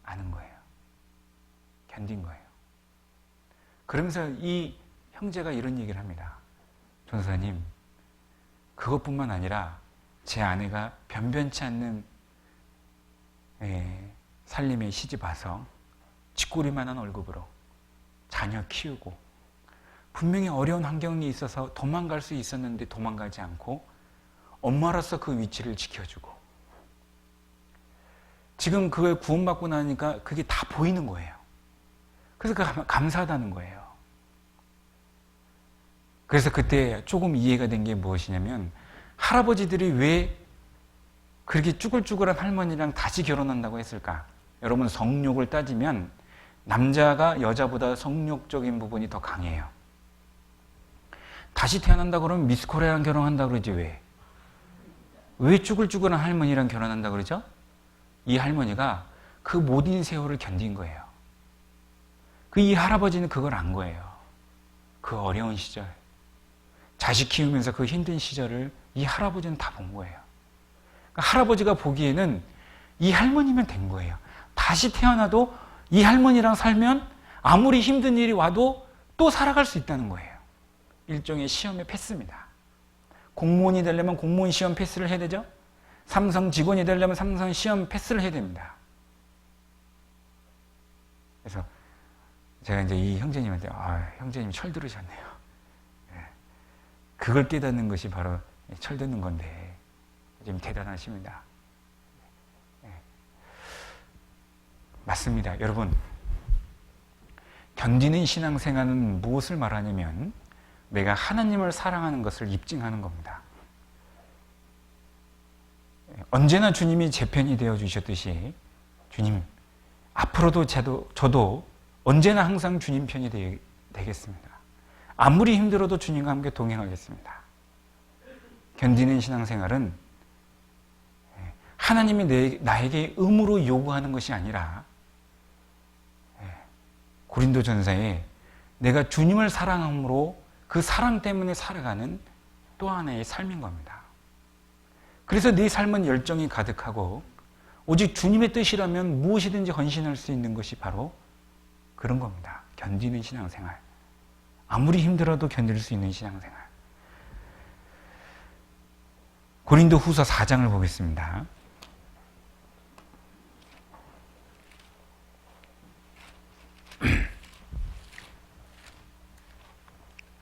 않은 거예요. 견딘 거예요. 그러면서 이 형제가 이런 얘기를 합니다. 전사님, 그것뿐만 아니라 제 아내가 변변치 않는 살림에 시집 와서 쥐꼬리만한 월급으로 자녀 키우고 분명히 어려운 환경이 있어서 도망갈 수 있었는데 도망가지 않고 엄마로서 그 위치를 지켜주고 지금 그걸 구원받고 나니까 그게 다 보이는 거예요. 그래서 감사하다는 거예요. 그래서 그때 조금 이해가 된 게 무엇이냐면 할아버지들이 왜 그렇게 쭈글쭈글한 할머니랑 다시 결혼한다고 했을까? 여러분 성욕을 따지면 남자가 여자보다 성욕적인 부분이 더 강해요. 다시 태어난다 그러면 미스 코리아랑 결혼한다 그러지 왜? 왜 쭈글쭈글한 할머니랑 결혼한다 그러죠? 이 할머니가 그 모든 세월을 견딘 거예요. 이 할아버지는 그걸 안 거예요. 그 어려운 시절. 자식 키우면서 그 힘든 시절을 이 할아버지는 다 본 거예요. 할아버지가 보기에는 이 할머니면 된 거예요. 다시 태어나도 이 할머니랑 살면 아무리 힘든 일이 와도 또 살아갈 수 있다는 거예요. 일종의 시험의 패스입니다. 공무원이 되려면 공무원 시험 패스를 해야 되죠. 삼성 직원이 되려면 삼성 시험 패스를 해야 됩니다. 그래서 제가 이제 이 형제님한테 형제님이 철 들으셨네요. 그걸 깨닫는 것이 바로 철 듣는 건데 지금 대단하십니다. 맞습니다. 여러분, 견디는 신앙생활은 무엇을 말하냐면 내가 하나님을 사랑하는 것을 입증하는 겁니다. 언제나 주님이 제 편이 되어 주셨듯이 주님, 앞으로도 저도 언제나 항상 주님 편이 되겠습니다. 아무리 힘들어도 주님과 함께 동행하겠습니다. 견디는 신앙생활은 하나님이 나에게 의무로 요구하는 것이 아니라 고린도전서에 내가 주님을 사랑함으로 그 사랑 때문에 살아가는 또 하나의 삶인 겁니다. 그래서 내 삶은 열정이 가득하고 오직 주님의 뜻이라면 무엇이든지 헌신할 수 있는 것이 바로 그런 겁니다. 견디는 신앙생활. 아무리 힘들어도 견딜 수 있는 신앙생활. 고린도후서 4장을 보겠습니다.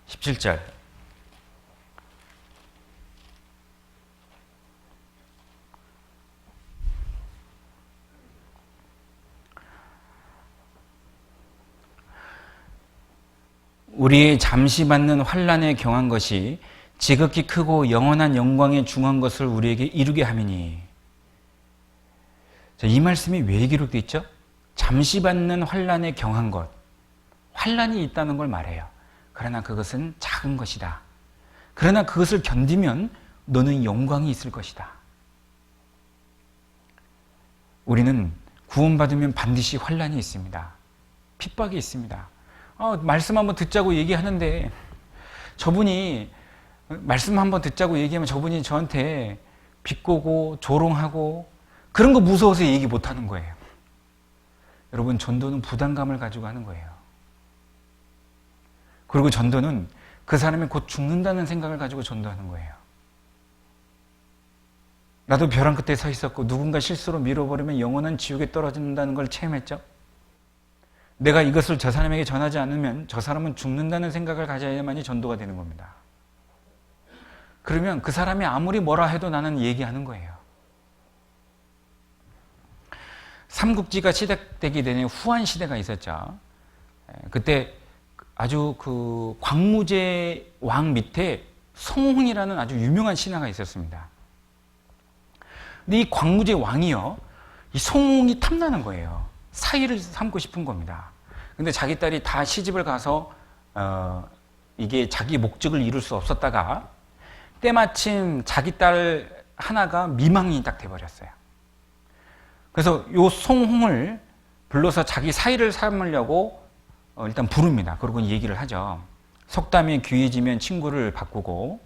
17절. 우리의 잠시 받는 환난에 경한 것이 지극히 크고 영원한 영광에 중한 것을 우리에게 이루게 함이니. 이 말씀이 왜 기록되어 있죠? 잠시 받는 환난에 경한 것. 환난이 있다는 걸 말해요. 그러나 그것은 작은 것이다. 그러나 그것을 견디면 너는 영광이 있을 것이다. 우리는 구원받으면 반드시 환난이 있습니다. 핍박이 있습니다. 말씀 한번 듣자고 얘기하는데 저분이 말씀 한번 듣자고 얘기하면 저분이 저한테 비꼬고 조롱하고 그런 거 무서워서 얘기 못하는 거예요. 여러분, 전도는 부담감을 가지고 하는 거예요. 그리고 전도는 그 사람이 곧 죽는다는 생각을 가지고 전도하는 거예요. 나도 벼랑 끝에 서 있었고 누군가 실수로 밀어버리면 영원한 지옥에 떨어진다는 걸 체험했죠. 내가 이것을 저 사람에게 전하지 않으면 저 사람은 죽는다는 생각을 가져야만이 전도가 되는 겁니다. 그러면 그 사람이 아무리 뭐라 해도 나는 얘기하는 거예요. 삼국지가 시작되기 전에 후한 시대가 있었죠. 그때 아주 그 광무제 왕 밑에 성홍이라는 아주 유명한 신하가 있었습니다. 근데 이 광무제 왕이요, 이 성홍이 탐나는 거예요. 사위를 삼고 싶은 겁니다. 근데 자기 딸이 다 시집을 가서 이게 자기 목적을 이룰 수 없었다가 때마침 자기 딸 하나가 미망이 딱 돼버렸어요. 그래서 요 송홍을 불러서 자기 사위를 삼으려고 일단 부릅니다. 그러고 얘기를 하죠. 속담이 귀해지면 친구를 바꾸고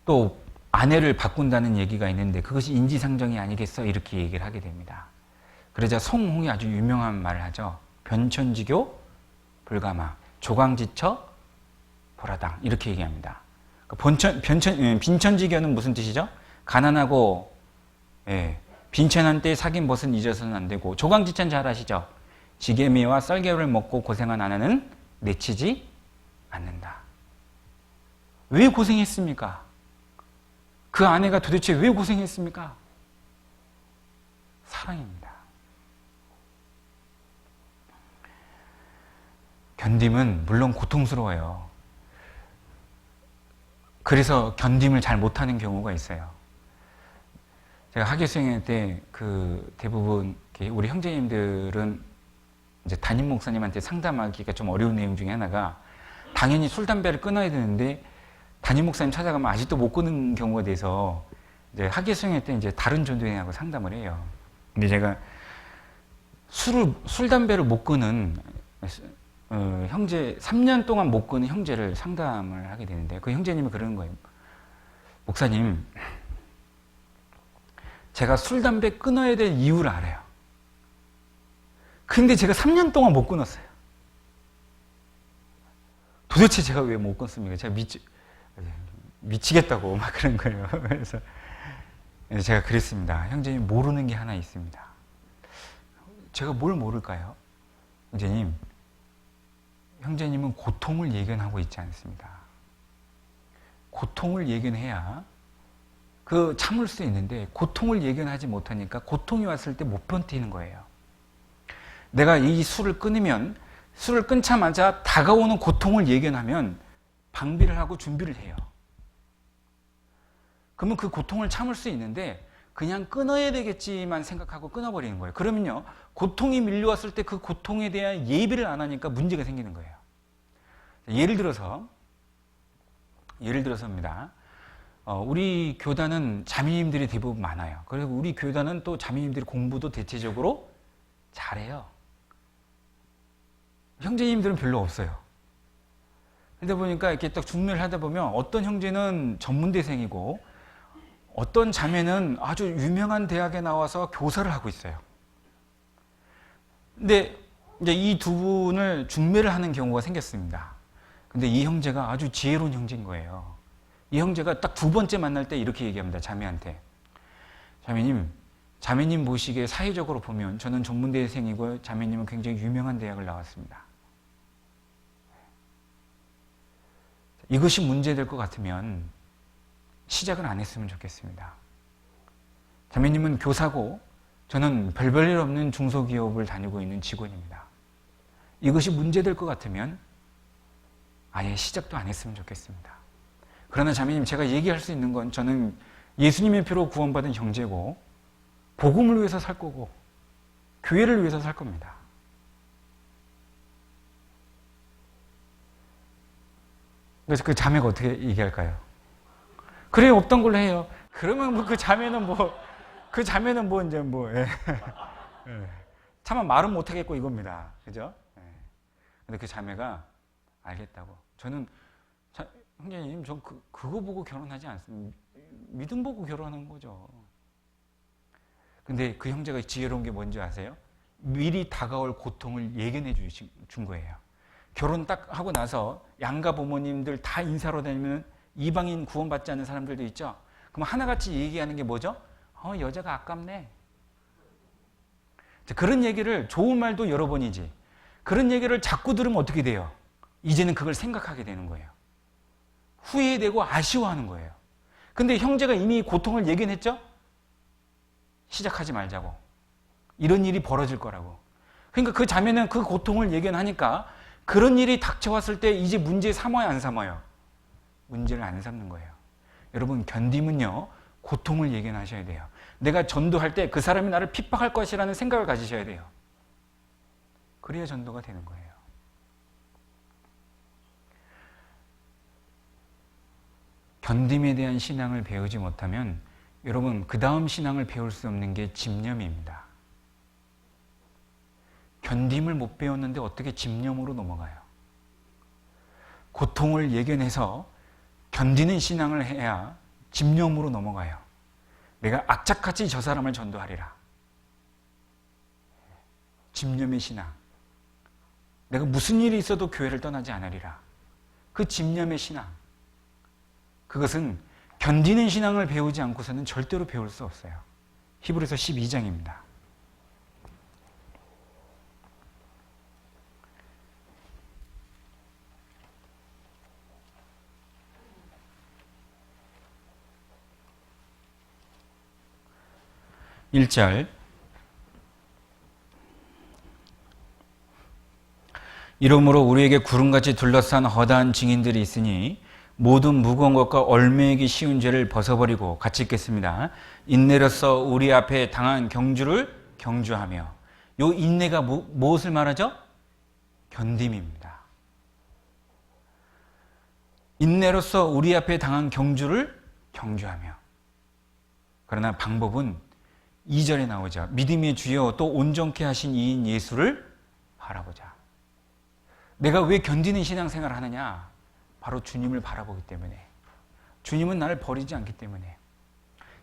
또 아내를 바꾼다는 얘기가 있는데 그것이 인지상정이 아니겠어? 이렇게 얘기를 하게 됩니다. 그러자 송홍이 아주 유명한 말을 하죠. 변천지교 불가마, 조광지처 보라당, 이렇게 얘기합니다. 빈천지교는 무슨 뜻이죠? 가난하고 빈천한 때 사귄 벗은 잊어서는 안 되고, 조광지처는 잘 아시죠? 지게미와 썰개를 먹고 고생한 아내는 내치지 않는다. 왜 고생했습니까? 그 아내가 도대체 왜 고생했습니까? 사랑입니다. 견딤은 물론 고통스러워요. 그래서 견딤을 잘 못하는 경우가 있어요. 제가 학예수행할 때 그 대부분 우리 형제님들은 이제 담임 목사님한테 상담하기가 좀 어려운 내용 중에 하나가, 당연히 술 담배를 끊어야 되는데 담임 목사님 찾아가면 아직도 못 끊는 경우가 돼서 이제 학예수행할 때 이제 다른 전도인하고 상담을 해요. 근데 제가 술 담배를 못 끊은 형제, 3년 동안 못 끊은 형제를 상담을 하게 되는데 그 형제님이 그러는 거예요. 목사님, 제가 술, 담배 끊어야 될 이유를 알아요. 근데 제가 3년 동안 못 끊었어요. 도대체 제가 왜 못 끊습니까? 제가 미치겠다고 막 그런 거예요. 그래서 제가 그랬습니다. 형제님, 모르는 게 하나 있습니다. 제가 뭘 모를까요? 형제님, 형제님은 고통을 예견하고 있지 않습니다. 고통을 예견해야 참을 수 있는데, 고통을 예견하지 못하니까 고통이 왔을 때 못 버티는 거예요. 내가 이 술을 끊으면, 술을 끊자마자 다가오는 고통을 예견하면 방비를 하고 준비를 해요. 그러면 그 고통을 참을 수 있는데 그냥 끊어야 되겠지만 생각하고 끊어버리는 거예요. 그러면요, 고통이 밀려왔을 때 그 고통에 대한 예비를 안 하니까 문제가 생기는 거예요. 예를 들어서입니다. 우리 교단은 자매님들이 대부분 많아요. 그리고 우리 교단은 또 자매님들이 공부도 대체적으로 잘해요. 형제님들은 별로 없어요. 그러다 보니까 이렇게 딱 중매를 하다 보면 어떤 형제는 전문대생이고 어떤 자매는 아주 유명한 대학에 나와서 교사를 하고 있어요. 근데 이제 이 두 분을 중매를 하는 경우가 생겼습니다. 근데 이 형제가 아주 지혜로운 형제인 거예요. 이 형제가 딱 두 번째 만날 때 이렇게 얘기합니다. 자매한테. 자매님 보시기에 사회적으로 보면 저는 전문대생이고 자매님은 굉장히 유명한 대학을 나왔습니다. 이것이 문제될 것 같으면 시작을 안 했으면 좋겠습니다. 자매님은 교사고 저는 별볼일 없는 중소기업을 다니고 있는 직원입니다. 이것이 문제될 것 같으면 아예 시작도 안 했으면 좋겠습니다. 그러나 자매님, 제가 얘기할 수 있는 건 저는 예수님의 피로 구원받은 형제고 복음을 위해서 살 거고 교회를 위해서 살 겁니다. 그래서 그 자매가 어떻게 얘기할까요? 그래, 없던 걸로 해요. 그러면 뭐 그 자매는 차마 말은 못하겠고 이겁니다. 그죠? 근데 그 자매가 알겠다고. 저는, 형제님, 전 그거 보고 결혼하지 않습니다. 믿음 보고 결혼하는 거죠. 근데 그 형제가 지혜로운 게 뭔지 아세요? 미리 다가올 고통을 예견해 준 거예요. 결혼 딱 하고 나서 양가 부모님들 다 인사로 다니면 이방인 구원받지 않는 사람들도 있죠. 그럼 하나같이 얘기하는 게 뭐죠? 여자가 아깝네. 그런 얘기를, 좋은 말도 여러 번이지, 그런 얘기를 자꾸 들으면 어떻게 돼요? 이제는 그걸 생각하게 되는 거예요. 후회되고 아쉬워하는 거예요. 근데 형제가 이미 고통을 예견했죠? 시작하지 말자고. 이런 일이 벌어질 거라고. 그러니까 그 자매는 그 고통을 예견하니까 그런 일이 닥쳐왔을 때 이제 문제 삼아요, 안 삼아요? 문제를 안 삼는 거예요. 여러분, 견딤은요, 고통을 예견하셔야 돼요. 내가 전도할 때 그 사람이 나를 핍박할 것이라는 생각을 가지셔야 돼요. 그래야 전도가 되는 거예요. 견딤에 대한 신앙을 배우지 못하면 여러분, 그 다음 신앙을 배울 수 없는 게 집념입니다. 견딤을 못 배웠는데 어떻게 집념으로 넘어가요? 고통을 예견해서 견디는 신앙을 해야 집념으로 넘어가요. 내가 악착같이 저 사람을 전도하리라. 집념의 신앙. 내가 무슨 일이 있어도 교회를 떠나지 않으리라. 그 집념의 신앙. 그것은 견디는 신앙을 배우지 않고서는 절대로 배울 수 없어요. 히브리서 12장입니다. (1절) 이러므로 우리에게 구름같이 둘러싼 허다한 증인들이 있으니 모든 무거운 것과 얽매이기 쉬운 죄를 벗어버리고 같이 읽겠습니다. 인내로써 우리 앞에 당한 경주를 경주하며. 이 인내가 무엇을 말하죠? 견딤입니다. 인내로써 우리 앞에 당한 경주를 경주하며. 그러나 방법은 2절에 나오죠. 믿음의 주여 또 온전케 하신 이인 예수를 바라보자. 내가 왜 견디는 신앙생활을 하느냐? 바로 주님을 바라보기 때문에. 주님은 나를 버리지 않기 때문에.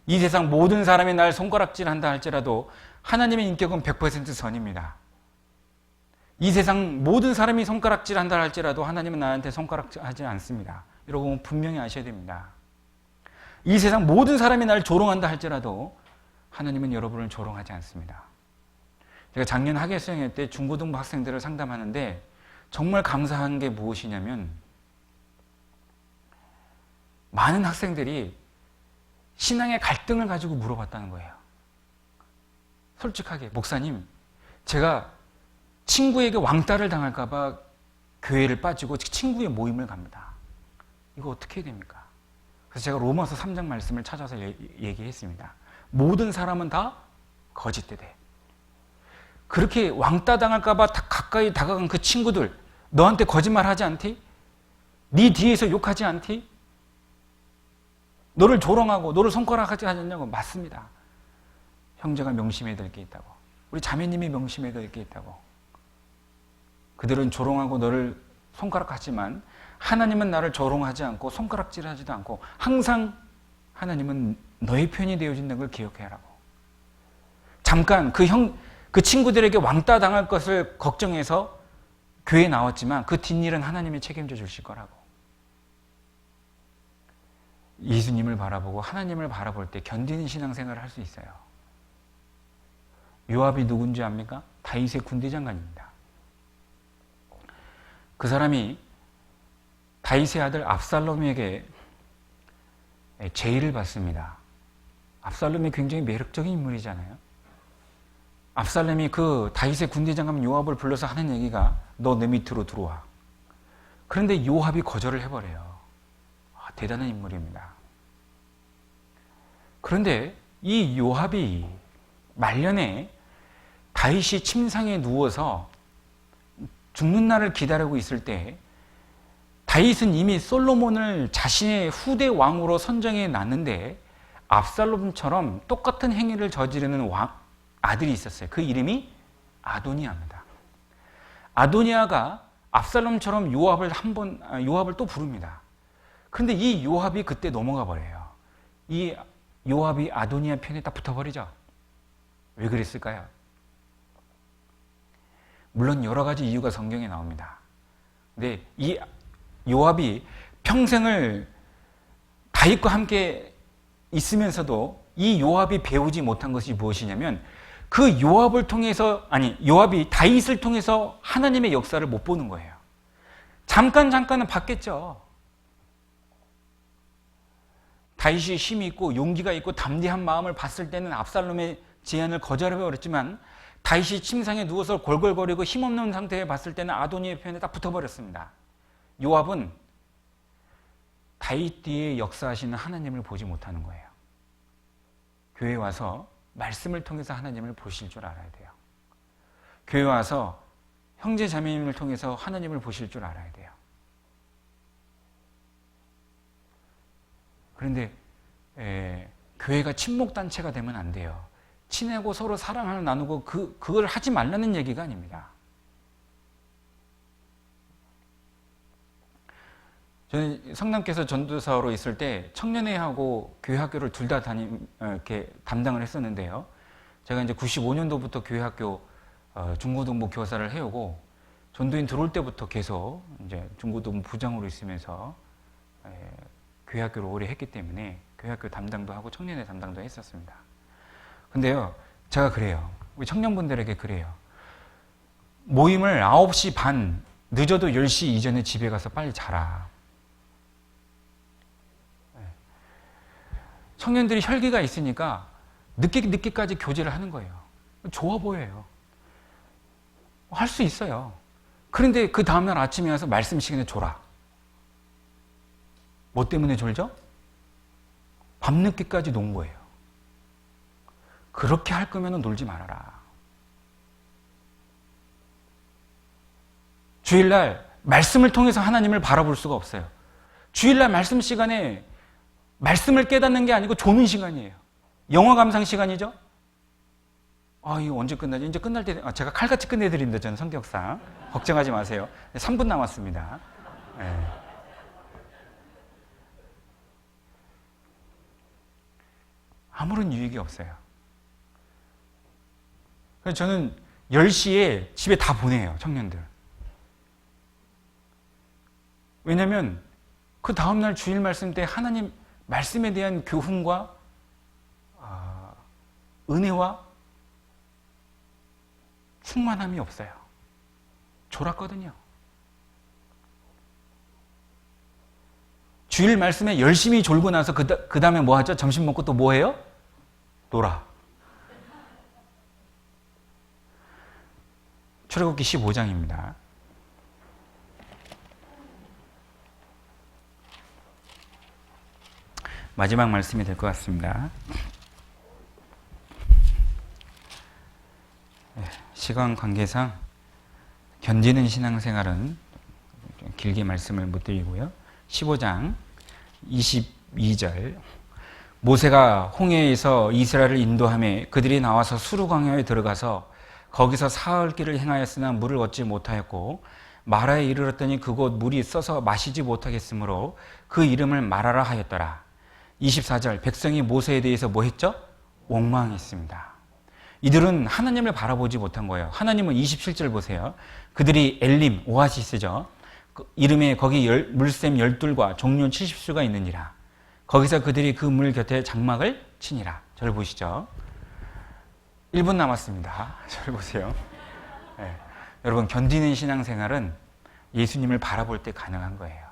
이 세상 모든 사람이 날 손가락질한다 할지라도 하나님의 인격은 100% 선입니다. 이 세상 모든 사람이 손가락질한다 할지라도 하나님은 나한테 손가락질하지 않습니다. 여러분 분명히 아셔야 됩니다. 이 세상 모든 사람이 날 조롱한다 할지라도 하나님은 여러분을 조롱하지 않습니다. 제가 작년 학예수행회 때 중고등부 학생들을 상담하는데 정말 감사한 게 무엇이냐면 많은 학생들이 신앙의 갈등을 가지고 물어봤다는 거예요. 솔직하게, 목사님, 제가 친구에게 왕따를 당할까 봐 교회를 빠지고 친구의 모임을 갑니다. 이거 어떻게 해야 됩니까? 그래서 제가 로마서 3장 말씀을 찾아서 얘기했습니다. 모든 사람은 다 거짓되대. 그렇게 왕따 당할까 봐 가까이 다가간 그 친구들, 너한테 거짓말하지 않디? 네 뒤에서 욕하지 않디? 너를 조롱하고 너를 손가락하지 않냐고. 맞습니다. 형제가 명심해야 될 게 있다고. 우리 자매님이 명심해야 될 게 있다고. 그들은 조롱하고 너를 손가락하지만 하나님은 나를 조롱하지 않고 손가락질하지도 않고 항상 하나님은 너의 편이 되어준다는 걸 기억해라고. 잠깐 그 친구들에게 왕따 당할 것을 걱정해서 교회에 나왔지만 그 뒷일은 하나님이 책임져 주실 거라고. 예수님을 바라보고 하나님을 바라볼 때 견디는 신앙생활을 할 수 있어요. 요압이 누군지 압니까? 다윗의 군대장관입니다. 그 사람이 다윗의 아들 압살롬에게 제의를 받습니다. 압살롬이 굉장히 매력적인 인물이잖아요. 압살롬이 그 다윗의 군대장관 요압을 불러서 하는 얘기가 너 내 밑으로 들어와. 그런데 요압이 거절을 해버려요. 대단한 인물입니다. 그런데 이 요압이 말년에 다윗이 침상에 누워서 죽는 날을 기다리고 있을 때 다윗은 이미 솔로몬을 자신의 후대 왕으로 선정해 놨는데 압살롬처럼 똑같은 행위를 저지르는 아들이 있었어요. 그 이름이 아도니아입니다. 아도니아가 압살롬처럼 요압을 또 부릅니다. 그런데 이 요압이 그때 넘어가 버려요. 이 요압이 아도니아 편에 딱 붙어버리죠. 왜 그랬을까요? 물론 여러 가지 이유가 성경에 나옵니다. 근데 이 요압이 평생을 다윗과 함께 있으면서도 이 요압이 배우지 못한 것이 무엇이냐면 그 요압이 다윗을 통해서 하나님의 역사를 못 보는 거예요. 잠깐은 봤겠죠. 다윗이 힘이 있고 용기가 있고 담대한 마음을 봤을 때는 압살롬의 제안을 거절해버렸지만 다윗이 침상에 누워서 골골거리고 힘없는 상태에 봤을 때는 아도니의 편에 딱 붙어버렸습니다. 요압은 다윗 뒤에 역사하시는 하나님을 보지 못하는 거예요. 교회에 와서 말씀을 통해서 하나님을 보실 줄 알아야 돼요. 교회에 와서 형제 자매님을 통해서 하나님을 보실 줄 알아야 돼요. 그런데 교회가 친목단체가 되면 안 돼요. 친하고 서로 사랑을 나누고 그걸 하지 말라는 얘기가 아닙니다. 저는 성남께서 전도사로 있을 때 청년회하고 교회학교를 둘 다 이렇게 담당을 했었는데요. 제가 이제 95년도부터 교회학교 중고등부 교사를 해오고 전도인 들어올 때부터 계속 이제 중고등부 부장으로 있으면서 교회학교를 오래 했기 때문에 교회학교 담당도 하고 청년회 담당도 했었습니다. 근데요, 제가 그래요. 우리 청년분들에게 그래요. 모임을 9시 반, 늦어도 10시 이전에 집에 가서 빨리 자라. 청년들이 혈기가 있으니까 늦게까지 교제를 하는 거예요. 좋아 보여요. 할 수 있어요. 그런데 그 다음날 아침에 와서 말씀 시간에 졸아. 뭐 때문에 졸죠? 밤늦게까지 논 거예요. 그렇게 할 거면 놀지 말아라. 주일날 말씀을 통해서 하나님을 바라볼 수가 없어요. 주일날 말씀 시간에 말씀을 깨닫는 게 아니고 조는 시간이에요. 영화 감상 시간이죠? 이거 언제 끝나지? 이제 끝날 때, 제가 칼같이 끝내드립니다. 저는 성격상. 걱정하지 마세요. 3분 남았습니다. 네. 아무런 유익이 없어요. 그래서 저는 10시에 집에 다 보내요, 청년들. 왜냐하면 그 다음날 주일 말씀 때 하나님 말씀에 대한 교훈과 은혜와 충만함이 없어요. 졸았거든요. 주일 말씀에 열심히 졸고 나서 그 다음에 뭐 하죠? 점심 먹고 또 뭐 해요? 놀아. 출애굽기 15장입니다. 마지막 말씀이 될 것 같습니다. 시간 관계상 견디는 신앙생활은 길게 말씀을 못 드리고요. 15장 22절 모세가 홍해에서 이스라엘을 인도하며 그들이 나와서 수르광야에 들어가서 거기서 사흘 길을 행하였으나 물을 얻지 못하였고 마라에 이르렀더니 그곳 물이 써서 마시지 못하겠으므로 그 이름을 마라라 하였더라. 24절 백성이 모세에 대해서 뭐 했죠? 원망했습니다. 이들은 하나님을 바라보지 못한 거예요. 하나님은 27절 보세요. 그들이 엘림, 오아시스죠. 이름에 거기 물샘 12과 종려 70수가 있느니라. 거기서 그들이 그 물 곁에 장막을 치니라. 저를 보시죠. 1분 남았습니다. 저를 보세요. 네. 여러분, 견디는 신앙생활은 예수님을 바라볼 때 가능한 거예요.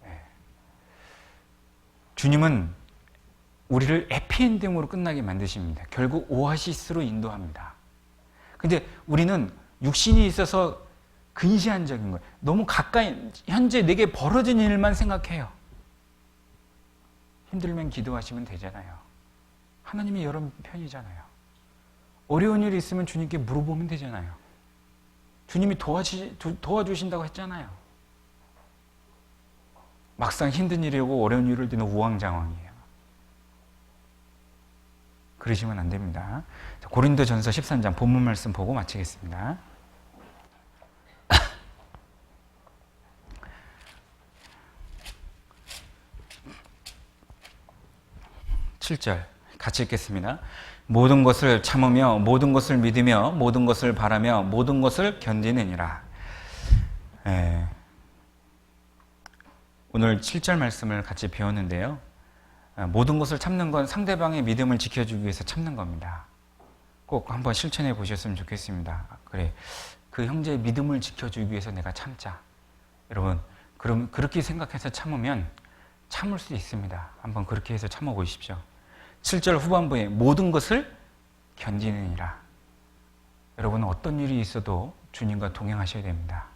네. 주님은 우리를 해피엔딩으로 끝나게 만드십니다. 결국 오아시스로 인도합니다. 근데 우리는 육신이 있어서 근시안적인 거예요. 너무 가까이, 현재 내게 벌어진 일만 생각해요. 힘들면 기도하시면 되잖아요. 하나님이 여러분 편이잖아요. 어려운 일이 있으면 주님께 물어보면 되잖아요. 주님이 도와주신다고 했잖아요. 막상 힘든 일이고 어려운 일을 드는 우왕좌왕이에요. 그러시면 안 됩니다. 고린도전서 13장 본문 말씀 보고 마치겠습니다. 7절 같이 읽겠습니다. 모든 것을 참으며 모든 것을 믿으며 모든 것을 바라며 모든 것을 견디느니라. 오늘 7절 말씀을 같이 배웠는데요. 모든 것을 참는 건 상대방의 믿음을 지켜주기 위해서 참는 겁니다. 꼭 한번 실천해 보셨으면 좋겠습니다. 그래, 그 형제의 믿음을 지켜주기 위해서 내가 참자. 여러분, 그럼 그렇게 생각해서 참으면 참을 수 있습니다. 한번 그렇게 해서 참아 보십시오. 7절 후반부에 모든 것을 견디느니라. 여러분은 어떤 일이 있어도 주님과 동행하셔야 됩니다.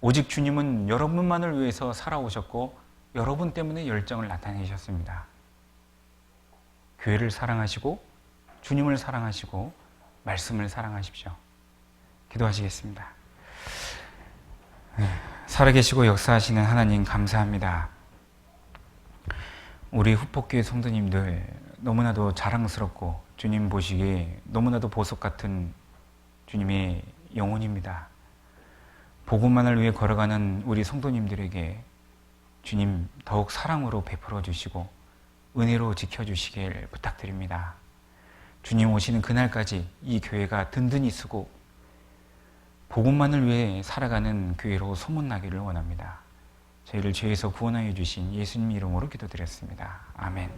오직 주님은 여러분만을 위해서 살아오셨고 여러분 때문에 열정을 나타내셨습니다. 교회를 사랑하시고 주님을 사랑하시고 말씀을 사랑하십시오. 기도하시겠습니다. 살아계시고 역사하시는 하나님 감사합니다. 우리 후폭교회 성도님들 너무나도 자랑스럽고 주님 보시기에 너무나도 보석 같은 주님의 영혼입니다. 복음만을 위해 걸어가는 우리 성도님들에게 주님 더욱 사랑으로 베풀어 주시고 은혜로 지켜주시길 부탁드립니다. 주님 오시는 그날까지 이 교회가 든든히 쓰고 복음만을 위해 살아가는 교회로 소문나기를 원합니다. 저희를 죄에서 구원하여 주신 예수님 이름으로 기도드렸습니다. 아멘.